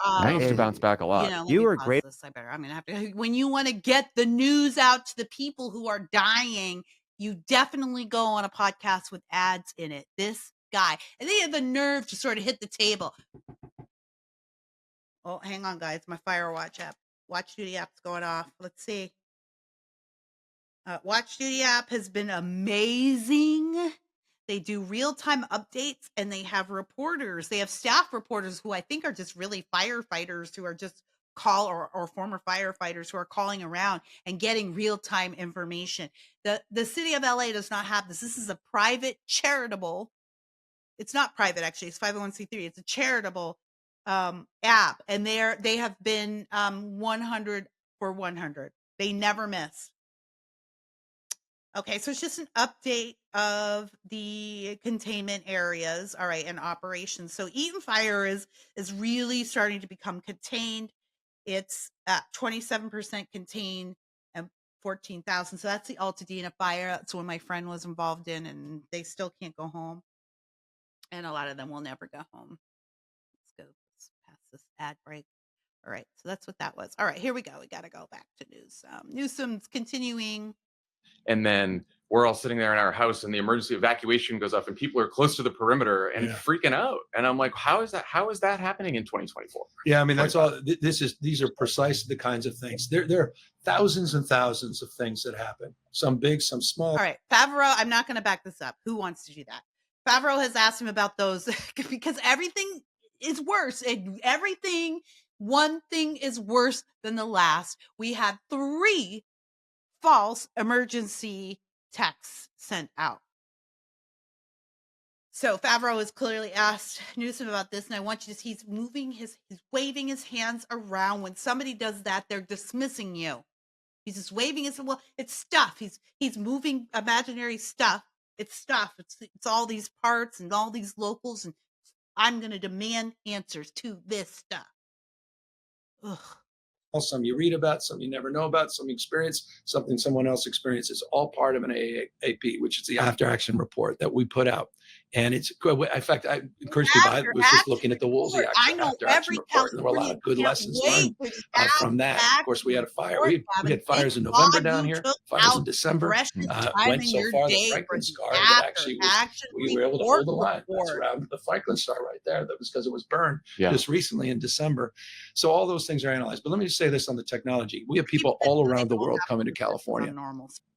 Speaker 3: I used to bounce back a lot.
Speaker 2: You were great. I'm gonna have to. When you want to get the news out to the people who are dying, you definitely go on a podcast with ads in it. This guy, and they have the nerve to sort of hit the table. Oh, hang on, guys. My Firewatch app, Watch Duty app's going off. Let's see. Watch Duty app has been amazing. They do real-time updates, and they have reporters. They have staff reporters who I think are just really firefighters who are just or former firefighters who are calling around and getting real-time information. The city of LA does not have this. This is a private charitable. It's not private, actually. It's 501c3. It's a charitable app, and they have been 100 for 100. They never miss. Okay, so it's just an update of the containment areas, all right, and operations. So Eaton Fire is really starting to become contained. It's at 27% contained and 14,000. So that's the Altadena fire. That's one my friend was involved in, and they still can't go home. And a lot of them will never go home. Let's pass this ad break. All right, so that's what that was. All right, here we go. We got to go back to news. Newsom's continuing.
Speaker 3: And then we're all sitting there in our house and the emergency evacuation goes up and people are close to the perimeter and freaking out. And I'm like, how is that happening in 2024?
Speaker 4: Yeah, I mean, that's all. These are precisely the kinds of things. There are thousands and thousands of things that happen. Some big, some small.
Speaker 2: All right, Favreau, I'm not going to back this up. Who wants to do that? Favreau has asked him about those because everything is worse. One thing is worse than the last. We had 3 false emergency texts sent out. So Favreau has clearly asked Newsom about this, and I want you to see he's waving his hands around. When somebody does that, they're dismissing you. He's just waving his, well, it's stuff. He's moving imaginary stuff. It's stuff. It's all these parts and all these locals, and I'm going to demand answers to this stuff. Ugh.
Speaker 4: Some you read about, some you never know about, some you experience, something someone else experiences, all part of an AAP, which is the after action report that we put out. And it's good. In fact, I encourage people. I was just looking at the Woolsey after action report, and there were a lot of good lessons learned from that. Of course, we had a fire. We had fires in November down here, fires in December. Went so far the Franklin Scar that actually we were able to hold the line. That's around the Franklin Star right there. That was because it was burned just recently in December. So all those things are analyzed. But let me just say this on the technology. We have people all around the world coming to California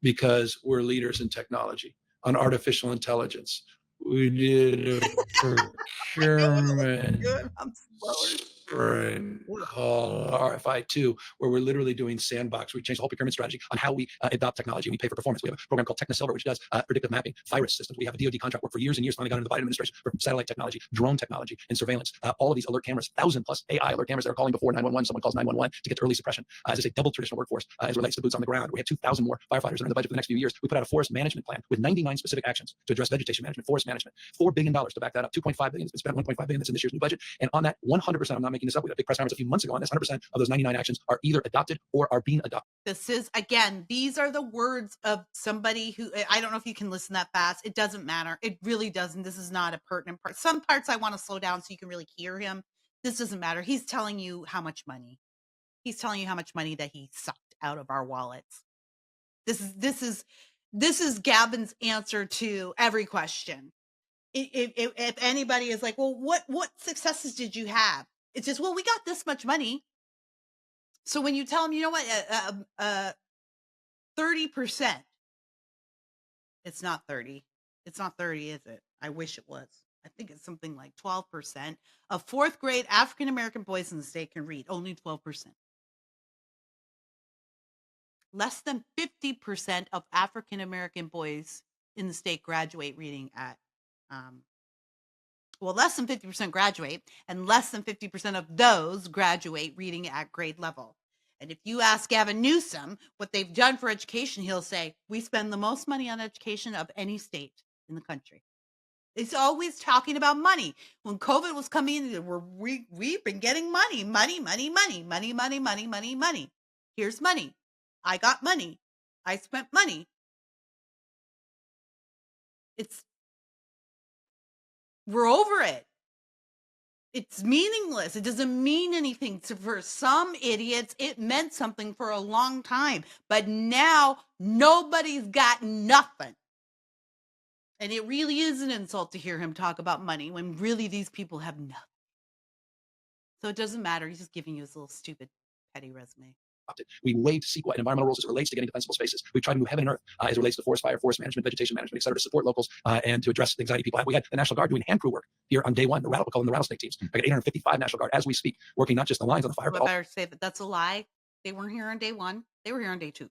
Speaker 4: because we're leaders in technology, on artificial intelligence. We did a procurement sprint called RFI2, where we're literally doing sandbox. We changed the whole procurement strategy on how we adopt technology. We pay for performance. We have a program called TechnoSilver, which does predictive mapping, virus systems. We have a DoD contract work for years and years, finally got into the Biden administration for satellite technology, drone technology, and surveillance. All of these alert cameras, 1,000+ AI alert cameras that are calling before 911. Someone calls 911 to get to early suppression. As I say, double traditional workforce as it relates to boots on the ground. We have 2,000 more firefighters that are in the budget for the next few years. We put out a forest management plan with 99 specific actions to address vegetation management, forest management, $4 billion to back that up. $2.5 billion has been spent, $1.5 billion that's in this year's new budget. And on that, 100%, I'm not making this up. We had a big press conference a few months ago on this. 100% of those 99 actions are either adopted or are being adopted.
Speaker 2: This is, again, these are the words of somebody who, I don't know if you can listen that fast. It doesn't matter. It really doesn't. This is not a pertinent part. Some parts I want to slow down so you can really hear him. This doesn't matter. He's telling you how much money. He's telling you how much money that he sucked out of our wallets. This is Gavin's answer to every question. If anybody is like, well, what successes did you have? It's just, well, we got this much money. So when you tell them, you know what, 30%. It's not 30. It's not 30, is it? I wish it was. I think it's something like 12% of fourth grade African American boys in the state can read. Only 12%. Less than 50% of African American boys in the state graduate reading at, less than 50% graduate, and less than 50% of those graduate reading at grade level. And if you ask Gavin Newsom what they've done for education, he'll say, we spend the most money on education of any state in the country. It's always talking about money. When COVID was coming, we've been getting money. Here's money. I got money. I spent money. We're over it. It's meaningless. It doesn't mean anything. For some idiots, it meant something for a long time. But now nobody's got nothing. And it really is an insult to hear him talk about money when really these people have nothing. So it doesn't matter. He's just giving you his little stupid, petty resume.
Speaker 5: We waive CEQA and environmental rules as it relates to getting defensible spaces. We try to move heaven and earth as it relates to forest fire, forest management, vegetation management, et cetera, to support locals and to address the anxiety people have. We had the National Guard doing hand crew work here on day one, the rattle, calling the rattlesnake teams. I got 855 National Guard as we speak, working not just the lines on the fire,
Speaker 2: but I better say that that's a lie. They weren't here on day one. They were here on day two.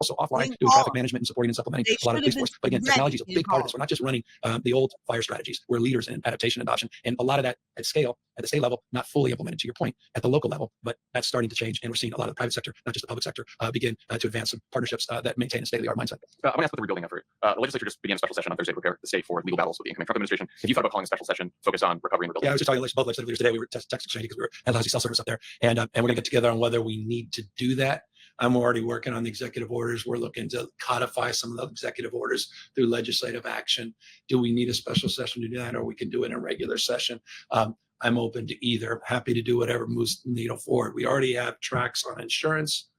Speaker 5: Also offline, doing traffic management and supporting and supplementing a lot of the police force. But again, technology is a big part of this. We're not just running the old fire strategies. We're leaders in adaptation and adoption. And a lot of that at scale, at the state level, not fully implemented to your point, at the local level, but that's starting to change. And we're seeing a lot of the private sector, not just the public sector, begin to advance some partnerships that maintain a state-of-the-art mindset.
Speaker 3: I'm going to ask about the rebuilding effort. The legislature just began a special session on Thursday to prepare the state for legal battles with the incoming Trump administration. Have you thought about calling a special session focused on recovery and rebuilding?
Speaker 5: Yeah, I was just talking to both legislative leaders today. We were texting exchange because we were at Lousy Cell Service up there. And we're going to get together on whether we need to do that. I'm already working on the executive orders. We're looking to codify some of the executive orders through legislative action. Do we need a special session to do that, or we can do it in a regular session? I'm open to either. I'm happy to do whatever moves the needle forward. We already have tracks on insurance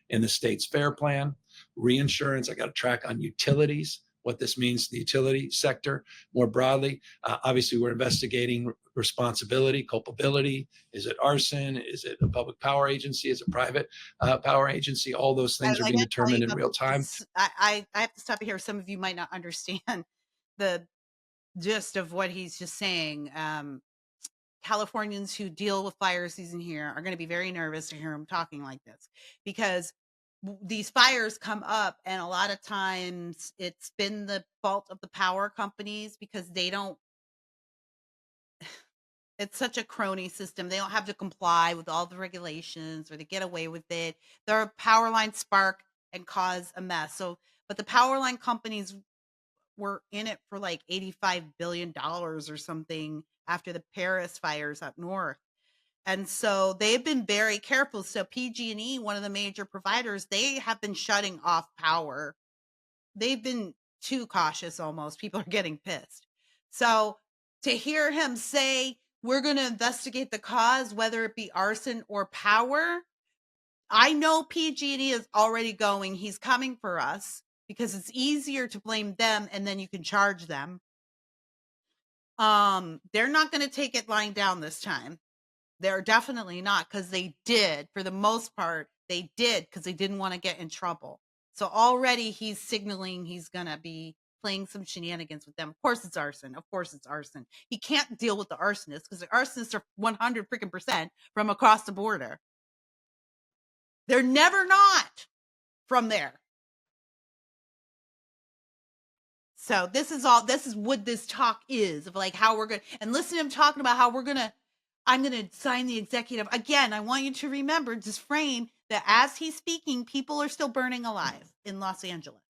Speaker 5: in the state's FAIR plan, reinsurance. I got a track on utilities, what this means to the utility sector more broadly. Obviously, we're investigating responsibility, culpability. Is it arson? Is it a public power agency? Is it a private power agency? All those things are being determined in real time.
Speaker 2: I have to stop here. Some of you might not understand the gist of what he's just saying. Californians who deal with fire season here are going to be very nervous to hear him talking like this, because these fires come up and a lot of times it's been the fault of the power companies because they don't, it's such a crony system. They don't have to comply with all the regulations, or they get away with it. Their power lines spark and cause a mess. So, but the power line companies were in it for like $85 billion or something after the Paris fires up north. And so they've been very careful. So PG&E, one of the major providers, they have been shutting off power. They've been too cautious almost. People are getting pissed. So to hear him say, we're going to investigate the cause, whether it be arson or power, I know PG&E is already going, he's coming for us, because it's easier to blame them and then you can charge them. They're not going to take it lying down this time. They're definitely not, because they did, for the most part, they did because they didn't want to get in trouble. So already he's signaling he's going to be playing some shenanigans with them. Of course it's arson. Of course it's arson. He can't deal with the arsonists because the arsonists are 100% from across the border. They're never not from there. So this is what this talk is, of like how we're going to, and listen to him talking about how I'm going to sign the executive. Again, I want you to remember, just frame that as he's speaking, people are still burning alive in Los Angeles.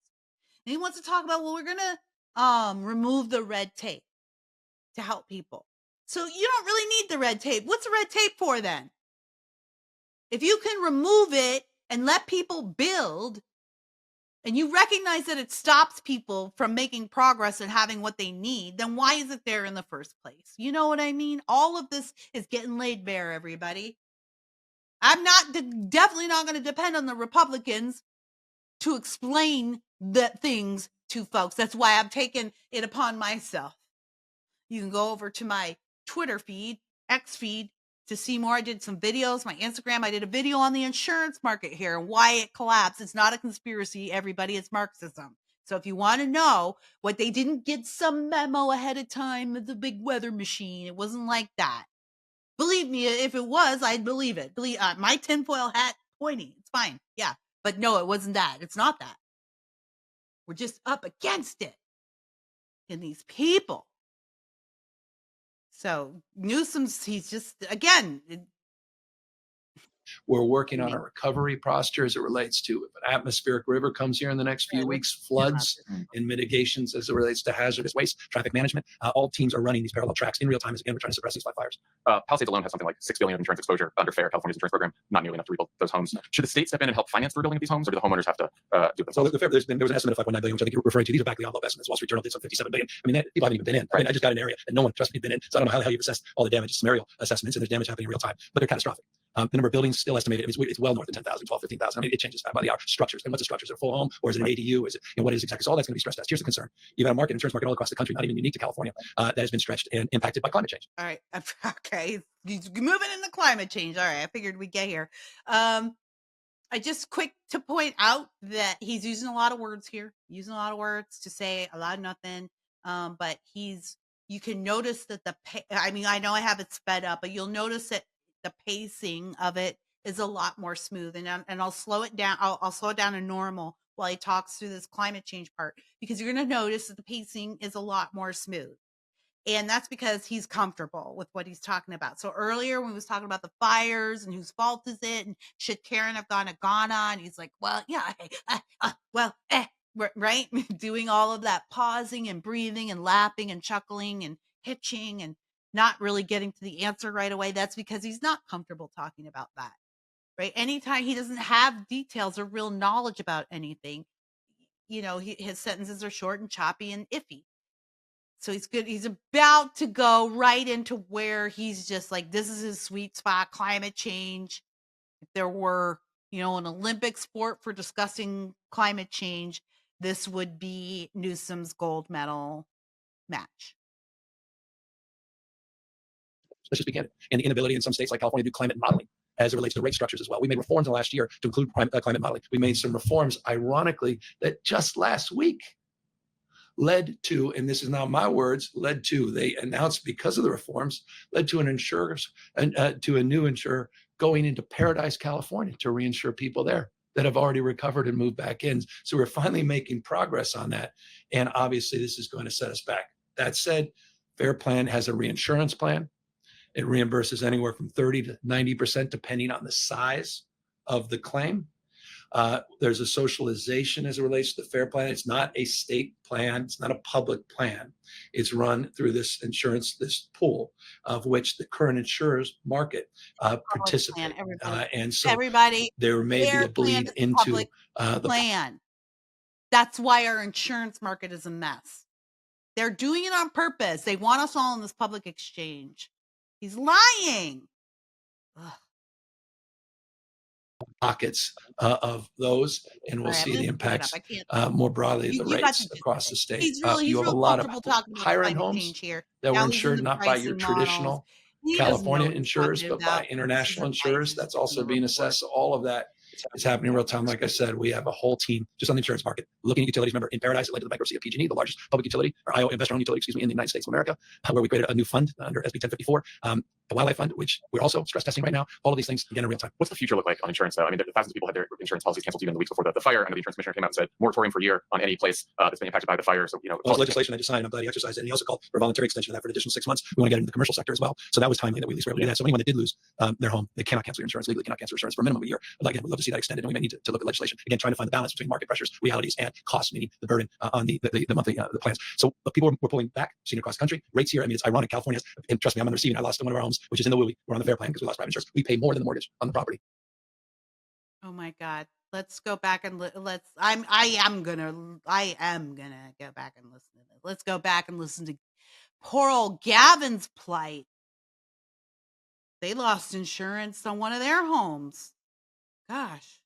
Speaker 2: And he wants to talk about, well, we're going to remove the red tape to help people. So you don't really need the red tape. What's the red tape for then? If you can remove it and let people build, and you recognize that it stops people from making progress and having what they need, then why is it there in the first place? You know what I mean? All of this is getting laid bare, everybody. I'm definitely not going to depend on the Republicans to explain the things to folks. That's why I've taken it upon myself. You can go over to my Twitter feed, X feed, to see more, I did some videos, my Instagram. I did a video on the insurance market here and why it collapsed. It's not a conspiracy, everybody. It's Marxism. So if you want to know what they didn't get some memo ahead of time of the big weather machine, it wasn't like that. Believe me, if it was, I'd believe it. My tinfoil hat pointy. It's fine. Yeah. But no, it wasn't that. It's not that. We're just up against it. And these people. So Newsom's, he's just, again,
Speaker 4: We're working on a recovery posture as it relates to if an atmospheric river comes here in the next few weeks, floods and mitigations as it relates to hazardous waste, traffic management. All teams are running these parallel tracks in real time as again we're trying to suppress these fires.
Speaker 3: Palisades alone has something like $6 billion of insurance exposure under FAIR, California's insurance program, not nearly enough to rebuild those homes. Should the state step in and help finance the rebuilding of these homes, or do the homeowners have to do it
Speaker 5: So
Speaker 3: themselves?
Speaker 5: there was an estimate of 5.9 billion, which I think you're referring to. These are back of the envelope estimates. Wall Street Journal did some 57 billion. I mean, people haven't even been in. I mean, I just got an area and no one, trust me, been in. So I don't know how the hell you've assessed all the damage. It's scenario assessments, and there's damage happening in real time, but they're catastrophic. The number of buildings still estimated, it's well north of 10,000, 12, 15,000. I mean, it changes by the hour. Structures, and what's a structure? Is it a full home, or is it an ADU? Is it, what is exactly? So all that's going to be stress test. Here's the concern. You've got a market, insurance market all across the country, not even unique to California, that has been stretched and impacted by climate change.
Speaker 2: all right. Okay. He's moving into climate change. All right. I figured we'd get here. I just quick to point out that he's using a lot of words here, using a lot of words to say a lot of nothing. But you can notice that I mean, I know I have it sped up, but you'll notice that the pacing of it is a lot more smooth, and I'll slow it down. I'll slow it down to normal while he talks through this climate change part, because you're going to notice that the pacing is a lot more smooth. And that's because he's comfortable with what he's talking about. So earlier when he was talking about the fires and whose fault is it, and should Karen have gone to Ghana, and he's like, well, yeah, right? Doing all of that pausing and breathing and laughing and chuckling and hitching and not really getting to the answer right away. That's because he's not comfortable talking about that, right? Anytime he doesn't have details or real knowledge about anything, his sentences are short and choppy and iffy. So he's good. He's about to go right into where he's just like, this is his sweet spot, climate change. If there were, an Olympic sport for discussing climate change, this would be Newsom's gold medal match.
Speaker 5: Let's just begin. And the inability in some states like California to do climate modeling as it relates to rate structures as well. We made reforms in the last year to include climate modeling. We made some reforms, ironically, that just last week led to, and this is not my words, they announced because of the reforms, led to to a new insurer going into Paradise, California to reinsure people there that have already recovered and moved back in. So we're finally making progress on that. And obviously this is going to set us back. That said, Fair Plan has a reinsurance plan. It reimburses anywhere from 30 to 90%, depending on the size of the claim. There's a socialization as it relates to the Fair Plan. It's not a state plan. It's not a public plan. It's run through this pool of which the current insurers market participate. And so
Speaker 2: everybody,
Speaker 5: there may be a bleed into
Speaker 2: the plan. That's why our insurance market is a mess. They're doing it on purpose. They want us all in this public exchange. He's lying. Ugh.
Speaker 5: Pockets of those, and we'll see the impacts more broadly the rates across the state. You have a lot of higher-end homes here that were insured not by your traditional California insurers, but by international insurers. That's also being assessed. All of that is happening in real time. Like I said, we have a whole team just on the insurance market looking at utilities. Remember, in Paradise, it led to the bankruptcy of PG&E, the largest public utility, or IO investor-owned utility, in the United States of America, where we created a new fund under SB 1054, the Wildlife Fund, which we're also stress testing right now. All of these things, again, in real time.
Speaker 3: What's the future look like on insurance, though? I mean, thousands of people had their insurance policies canceled even the weeks before the fire, and the insurance commissioner came out and said moratorium for a year on any place that's been impacted by the fire. So,
Speaker 5: well, legislation I just signed. I'm glad he exercised it. And he also called for a voluntary extension of that for an additional 6 months. We want to get into the commercial sector as well. So that was timely that we at least were able to do that. So anyone that did lose their home, they cannot cancel your insurance, legally cannot cancel insurance for a minimum of a year. But again, we'd love to see that extended, and we may need to look at legislation. Again, trying to find the balance between market pressures, realities, and costs, meaning the burden on the monthly the plans. So people were pulling back, seeing across the country. Rates here, I mean, it's ironic. California has, and trust me, I'm on the receiving. I lost one of our homes, which is in the WUI. We're on the Fair Plan because we lost private insurance. We pay more than the mortgage on the property.
Speaker 2: Oh my God. Let's go back and I am gonna go back and listen to this. Let's go back and listen to poor old Gavin's plight. They lost insurance on one of their homes. Gosh.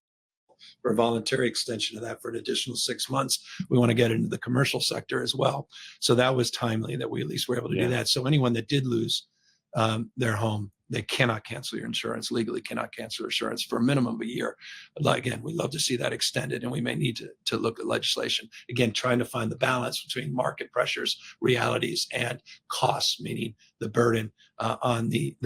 Speaker 5: For a voluntary extension of that for an additional 6 months. We want to get into the commercial sector as well. So that was timely that we at least were able to do that. So anyone that did lose their home, they cannot cancel your insurance, legally cannot cancel insurance for a minimum of a year. But again, we'd love to see that extended, and we may need to look at legislation. Again, trying to find the balance between market pressures, realities, and costs, meaning the burden on the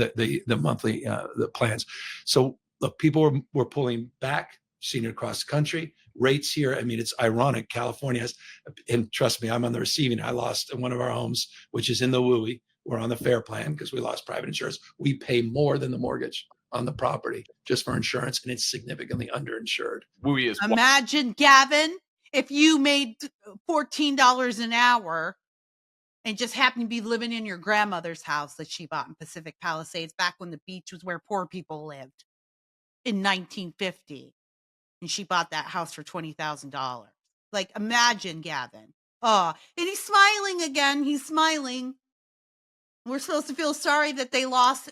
Speaker 5: monthly the plans. So look, people were pulling back, seen it across the country. Rates here, I mean, it's ironic. California has, and trust me, I'm on the receiving. I lost one of our homes, which is in the WUI. We're on the FAIR plan because we lost private insurance. We pay more than the mortgage on the property just for insurance, and it's significantly underinsured.
Speaker 3: WUI is
Speaker 2: Imagine, Gavin, if you made $14 an hour and just happened to be living in your grandmother's house that she bought in Pacific Palisades back when the beach was where poor people lived in 1950. And she bought that house for $20,000. Like, imagine, Gavin. Oh, and he's smiling again. He's smiling. We're supposed to feel sorry that they lost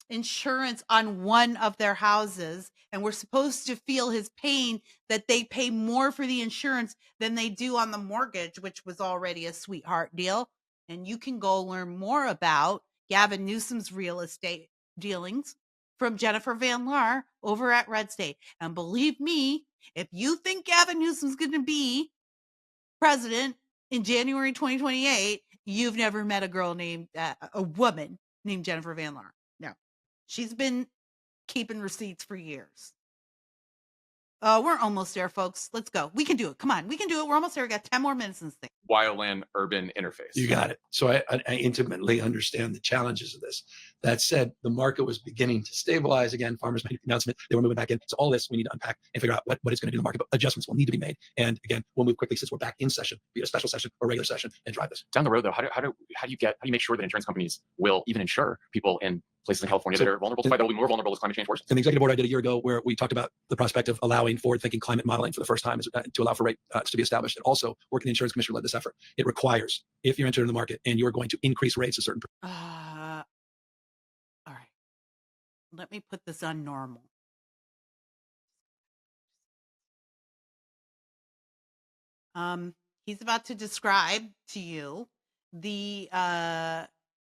Speaker 2: insurance on one of their houses. And we're supposed to feel his pain that they pay more for the insurance than they do on the mortgage, which was already a sweetheart deal. And you can go learn more about Gavin Newsom's real estate dealings from Jennifer Van Laar over at Red State. And believe me, if you think Gavin Newsom's going to be president in January 2028, you've never met a woman named Jennifer Van Laar. No, she's been keeping receipts for years. We're almost there, folks. Let's go. We can do it. Come on. We can do it. We're almost there. We got 10 more minutes in this thing.
Speaker 3: wildland urban interface.
Speaker 5: You got it. So I intimately understand the challenges of this. That said, the market was beginning to stabilize again. Farmers made an announcement. They were moving back in. So all this we need to unpack and figure out what it's going to do to the market. But adjustments will need to be made. And again, we'll move quickly since we're back in session, be it a special session or regular session, and drive this.
Speaker 3: Down the road, though, how do you make sure that insurance companies will even insure people in places in California that are vulnerable to that will be more vulnerable as climate change worsens?
Speaker 5: In the executive order I did a year ago, where we talked about the prospect of allowing forward-thinking climate modeling for the first time to allow for rates to be established, and also working the insurance commissioner led this effort. It requires, if you're entering the market and you're going to increase rates a certain.
Speaker 2: All right. Let me put this on normal. He's about to describe to you the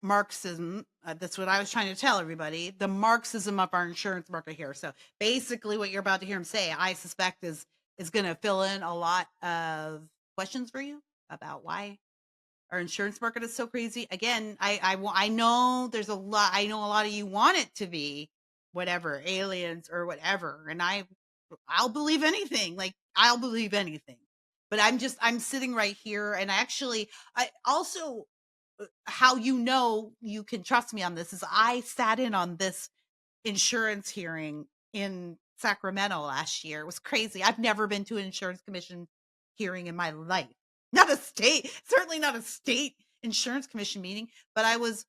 Speaker 2: Marxism. That's what I was trying to tell everybody. The Marxism of our insurance market here. So basically, what you're about to hear him say, I suspect, is going to fill in a lot of questions for you about why our insurance market is so crazy. Again, I know there's a lot. I know a lot of you want it to be whatever, aliens or whatever, and I'll believe anything. Like, I'll believe anything. But I'm sitting right here, and I also, how you can trust me on this is I sat in on this insurance hearing in Sacramento last year. It was crazy. I've never been to an insurance commission hearing in my life. Certainly not a state insurance commission meeting, but I was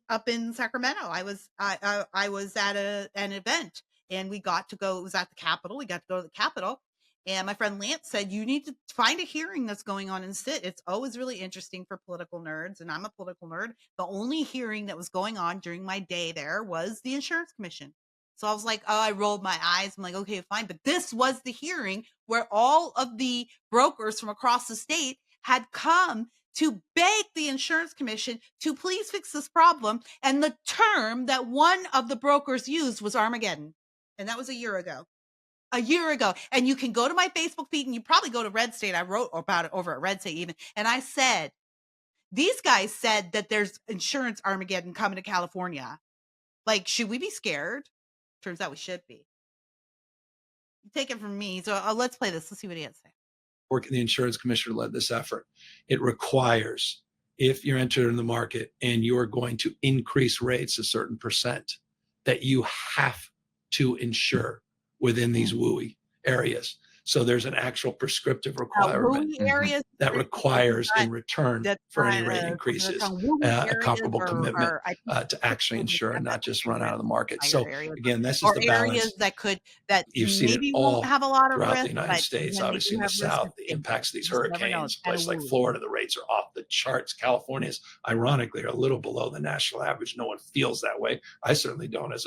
Speaker 2: up in Sacramento. I was at an event, and we got to go. It was at the Capitol. We got to go to the Capitol. And my friend Lance said, you need to find a hearing that's going on and sit. It's always really interesting for political nerds, and I'm a political nerd. The only hearing that was going on during my day there was the insurance commission. So I was like, I rolled my eyes. I'm like, okay, fine. But this was the hearing where all of the brokers from across the state had come to beg the insurance commission to please fix this problem. And the term that one of the brokers used was Armageddon. And that was a year ago. And you can go to my Facebook feed, and you probably go to Red State. I wrote about it over at Red State even. And I said, these guys said that there's insurance Armageddon coming to California. Like, should we be scared? Turns out we should be. Take it from me. So let's play this. Let's see what he has to say.
Speaker 5: The insurance commissioner led this effort. It requires, if you're entering the market and you are going to increase rates a certain percent, that you have to insure within these WUI areas. So there's an actual prescriptive requirement that requires in return for any rate increases a comparable commitment to actually insure and not just run out of the market. So again, this is the balance
Speaker 2: that
Speaker 5: you've seen it all
Speaker 2: have a lot of
Speaker 5: throughout
Speaker 2: risk,
Speaker 5: the United States. Obviously in the South, the impacts of these hurricanes, places like Florida, the rates are off the charts. California's ironically are a little below the national average. No one feels that way. I certainly don't as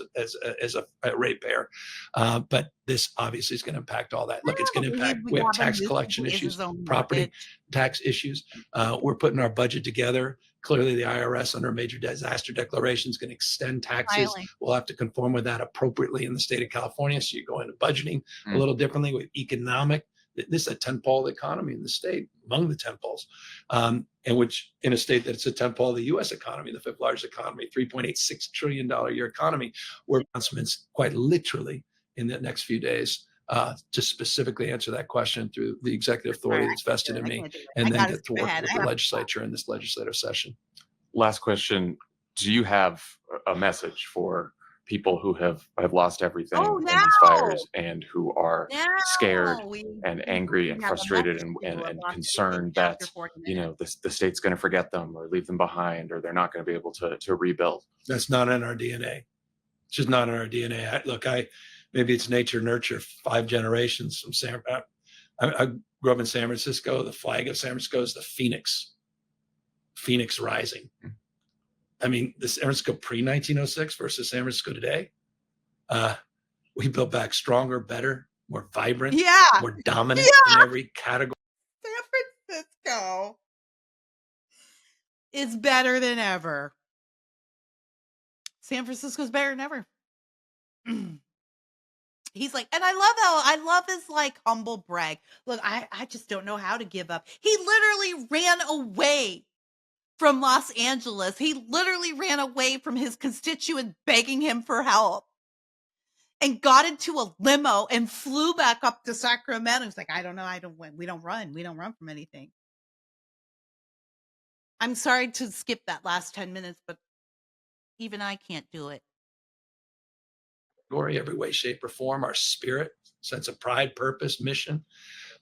Speaker 5: a ratepayer. But this obviously is going to impact all that. Look, It's going to impact. We have tax collection issues, property tax issues. We're putting our budget together. Clearly, the IRS under a major disaster declaration is going to extend taxes. We'll have to conform with that appropriately in the state of California. So you go into budgeting a little differently with economic. This is a tentpole economy in the state, among the tentpoles, and which in a state that's a tentpole of the U.S. economy, the fifth largest economy, $3.86 trillion a year economy, where announcements quite literally in the next few days to specifically answer that question through the executive authority that's vested in me, and then get to work with the legislature in this legislative session.
Speaker 3: Last question. Do you have a message for people who have lost everything in these fires and who are scared and angry and frustrated and concerned that, you know, the state's going to forget them or leave them behind, or they're not going to be able to rebuild?
Speaker 5: That's not in our DNA. It's just not in our DNA. Maybe it's nature, nurture, 5 generations from San. I grew up in San Francisco. The flag of San Francisco is the phoenix rising. I mean, the San Francisco pre-1906 versus San Francisco today, we built back stronger, better, more vibrant, more dominant in every category.
Speaker 2: San Francisco is better than ever. San Francisco's better than ever. He's like, and I love his like humble brag. Look, I just don't know how to give up. He literally ran away from Los Angeles. He literally ran away from his constituents begging him for help and got into a limo and flew back up to Sacramento. He's like, I don't know. We don't run from anything. I'm sorry to skip that last 10 minutes, but even I can't do it.
Speaker 5: Every way, shape, or form, our spirit, sense of pride, purpose, mission.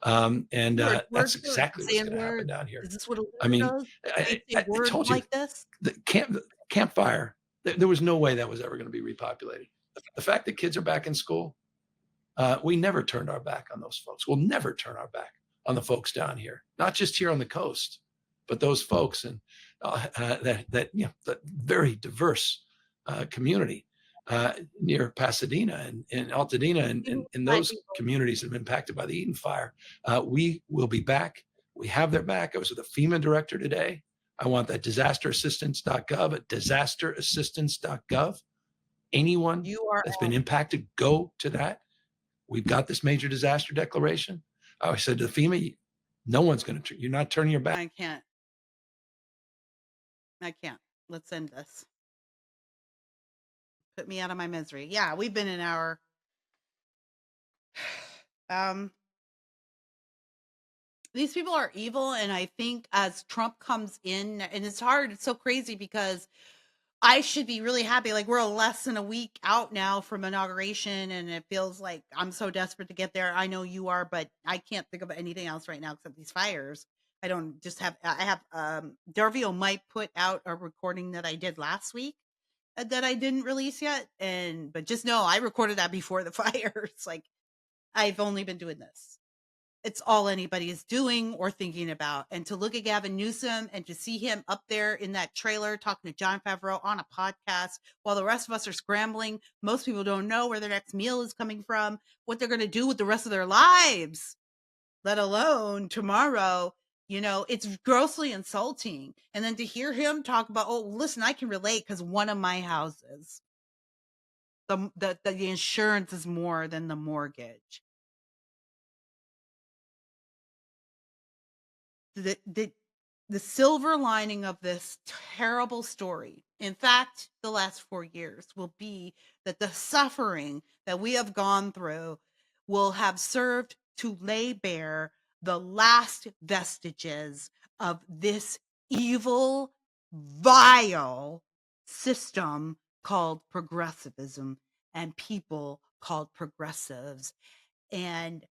Speaker 5: That's exactly what's going to happen down here.
Speaker 2: Is this what
Speaker 5: I mean,
Speaker 2: does?
Speaker 5: I told you,
Speaker 2: like this?
Speaker 5: The campfire, there was no way that was ever going to be repopulated. The fact that kids are back in school, we never turned our back on those folks. We'll never turn our back on the folks down here, not just here on the coast, but those folks and that very diverse community near Pasadena and Altadena and those communities that have been impacted by the Eden fire. We will be back. We have their back. I was with the FEMA director today. I want that disasterassistance.gov at disasterassistance.gov. Anyone that's been impacted, go to that. We've got this major disaster declaration. I said to the FEMA, no one's going to, you're not turning your back.
Speaker 2: I can't. Let's end this. Put me out of my misery. Yeah, we've been an hour. These people are evil, and I think as Trump comes in, and it's hard, it's so crazy because I should be really happy. Like, we're less than a week out now from inauguration, and it feels like I'm so desperate to get there. I know you are, but I can't think of anything else right now except these fires. I don't just have, Darvio might put out a recording that I did last week that I didn't release yet. But just know I recorded that before the fire. It's like, I've only been doing this. It's all anybody is doing or thinking about. And to look at Gavin Newsom and to see him up there in that trailer talking to John Favreau on a podcast while the rest of us are scrambling. Most people don't know where their next meal is coming from, what they're going to do with the rest of their lives, let alone tomorrow. You know, it's grossly insulting. And then to hear him talk about, oh, listen, I can relate because one of my houses, the insurance is more than the mortgage. The silver lining of this terrible story, in fact, the last 4 years, will be that the suffering that we have gone through will have served to lay bare the last vestiges of this evil, vile system called progressivism and people called progressives. And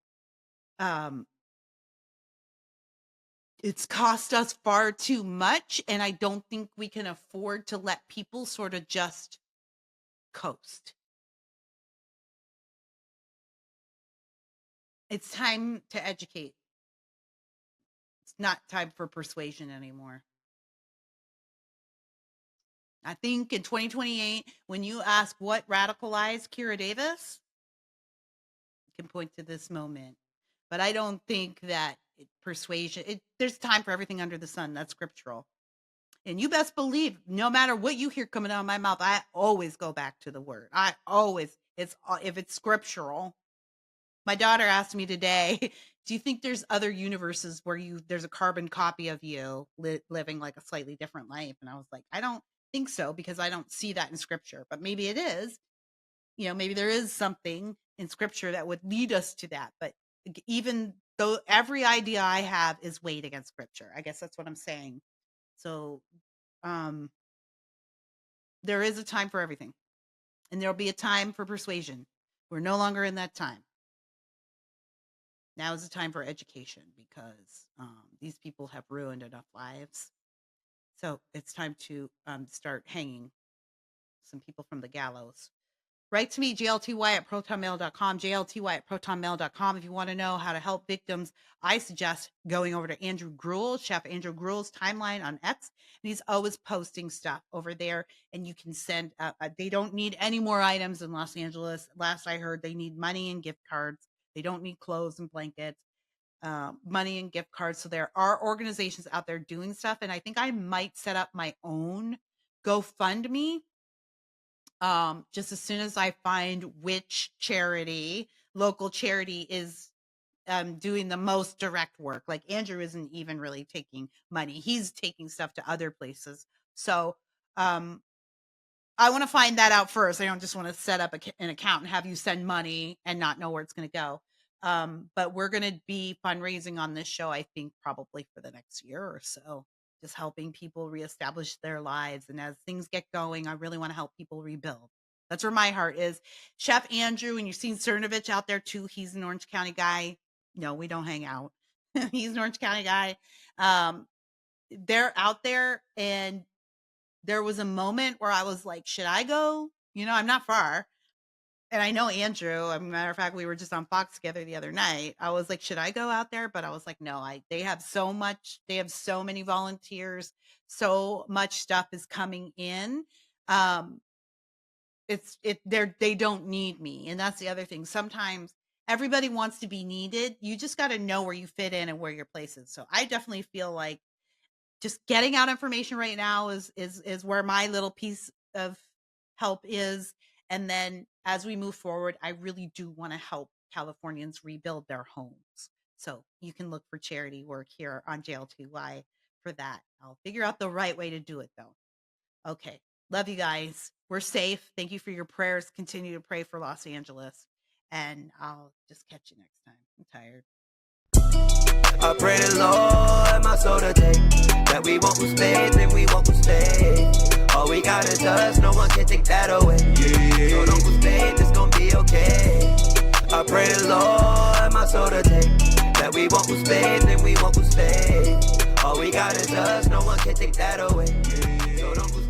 Speaker 2: it's cost us far too much, and I don't think we can afford to let people sort of just coast. It's time to educate. It's not time for persuasion anymore. I think in 2028, when you ask what radicalized Kira Davis, you can point to this moment. But I don't think that persuasion, there's time for everything under the sun. That's scriptural. And you best believe, no matter what you hear coming out of my mouth, I always go back to the word. If it's scriptural. My daughter asked me today, do you think there's other universes where there's a carbon copy of you living like a slightly different life? And I was like, I don't think so, because I don't see that in scripture, but maybe it is. Maybe there is something in scripture that would lead us to that. But even though every idea I have is weighed against scripture, I guess that's what I'm saying. So there is a time for everything, and there'll be a time for persuasion. We're no longer in that time. Now is the time for education, because these people have ruined enough lives. So it's time to start hanging some people from the gallows. Write to me, JLTY@protonmail.com, JLTY@protonmail.com. If you want to know how to help victims, I suggest going over to Andrew Gruel, Chef Andrew Gruel's timeline on X. And he's always posting stuff over there. And you can send, they don't need any more items in Los Angeles. Last I heard, they need money and gift cards. They don't need clothes and blankets, money and gift cards. So there are organizations out there doing stuff. And I think I might set up my own GoFundMe. Just as soon as I find which local charity is doing the most direct work. Like Andrew isn't even really taking money. He's taking stuff to other places. So I want to find that out first. I don't just want to set up an account and have you send money and not know where it's going to go. But we're going to be fundraising on this show, I think, probably for the next year or so. Just helping people reestablish their lives. And as things get going, I really want to help people rebuild. That's where my heart is. Chef Andrew, and you've seen Cernovich out there too. He's an Orange County guy. No, we don't hang out. He's an Orange County guy. They're out there, and there was a moment where I was like, should I go? I'm not far. And I know Andrew, as a matter of fact, we were just on Fox together the other night. I was like, should I go out there? But I was like, no, they have so many volunteers. So much stuff is coming in. They don't need me. And that's the other thing. Sometimes everybody wants to be needed. You just got to know where you fit in and where your place is. So I definitely feel like just getting out information right now is where my little piece of help is. And then as we move forward, I really do want to help Californians rebuild their homes. So you can look for charity work here on JLTY for that. I'll figure out the right way to do it, though. Okay. Love you guys. We're safe. Thank you for your prayers. Continue to pray for Los Angeles. And I'll just catch you next time. I'm tired.
Speaker 1: I pray the Lord my soul to take, that we won't lose faith and we won't lose faith. All we got is us, no one can take that away. So don't lose faith, it's gonna be okay. I pray the Lord my soul to take, that we won't lose faith and we won't lose faith. All we got is us, no one can take that away. So don't lose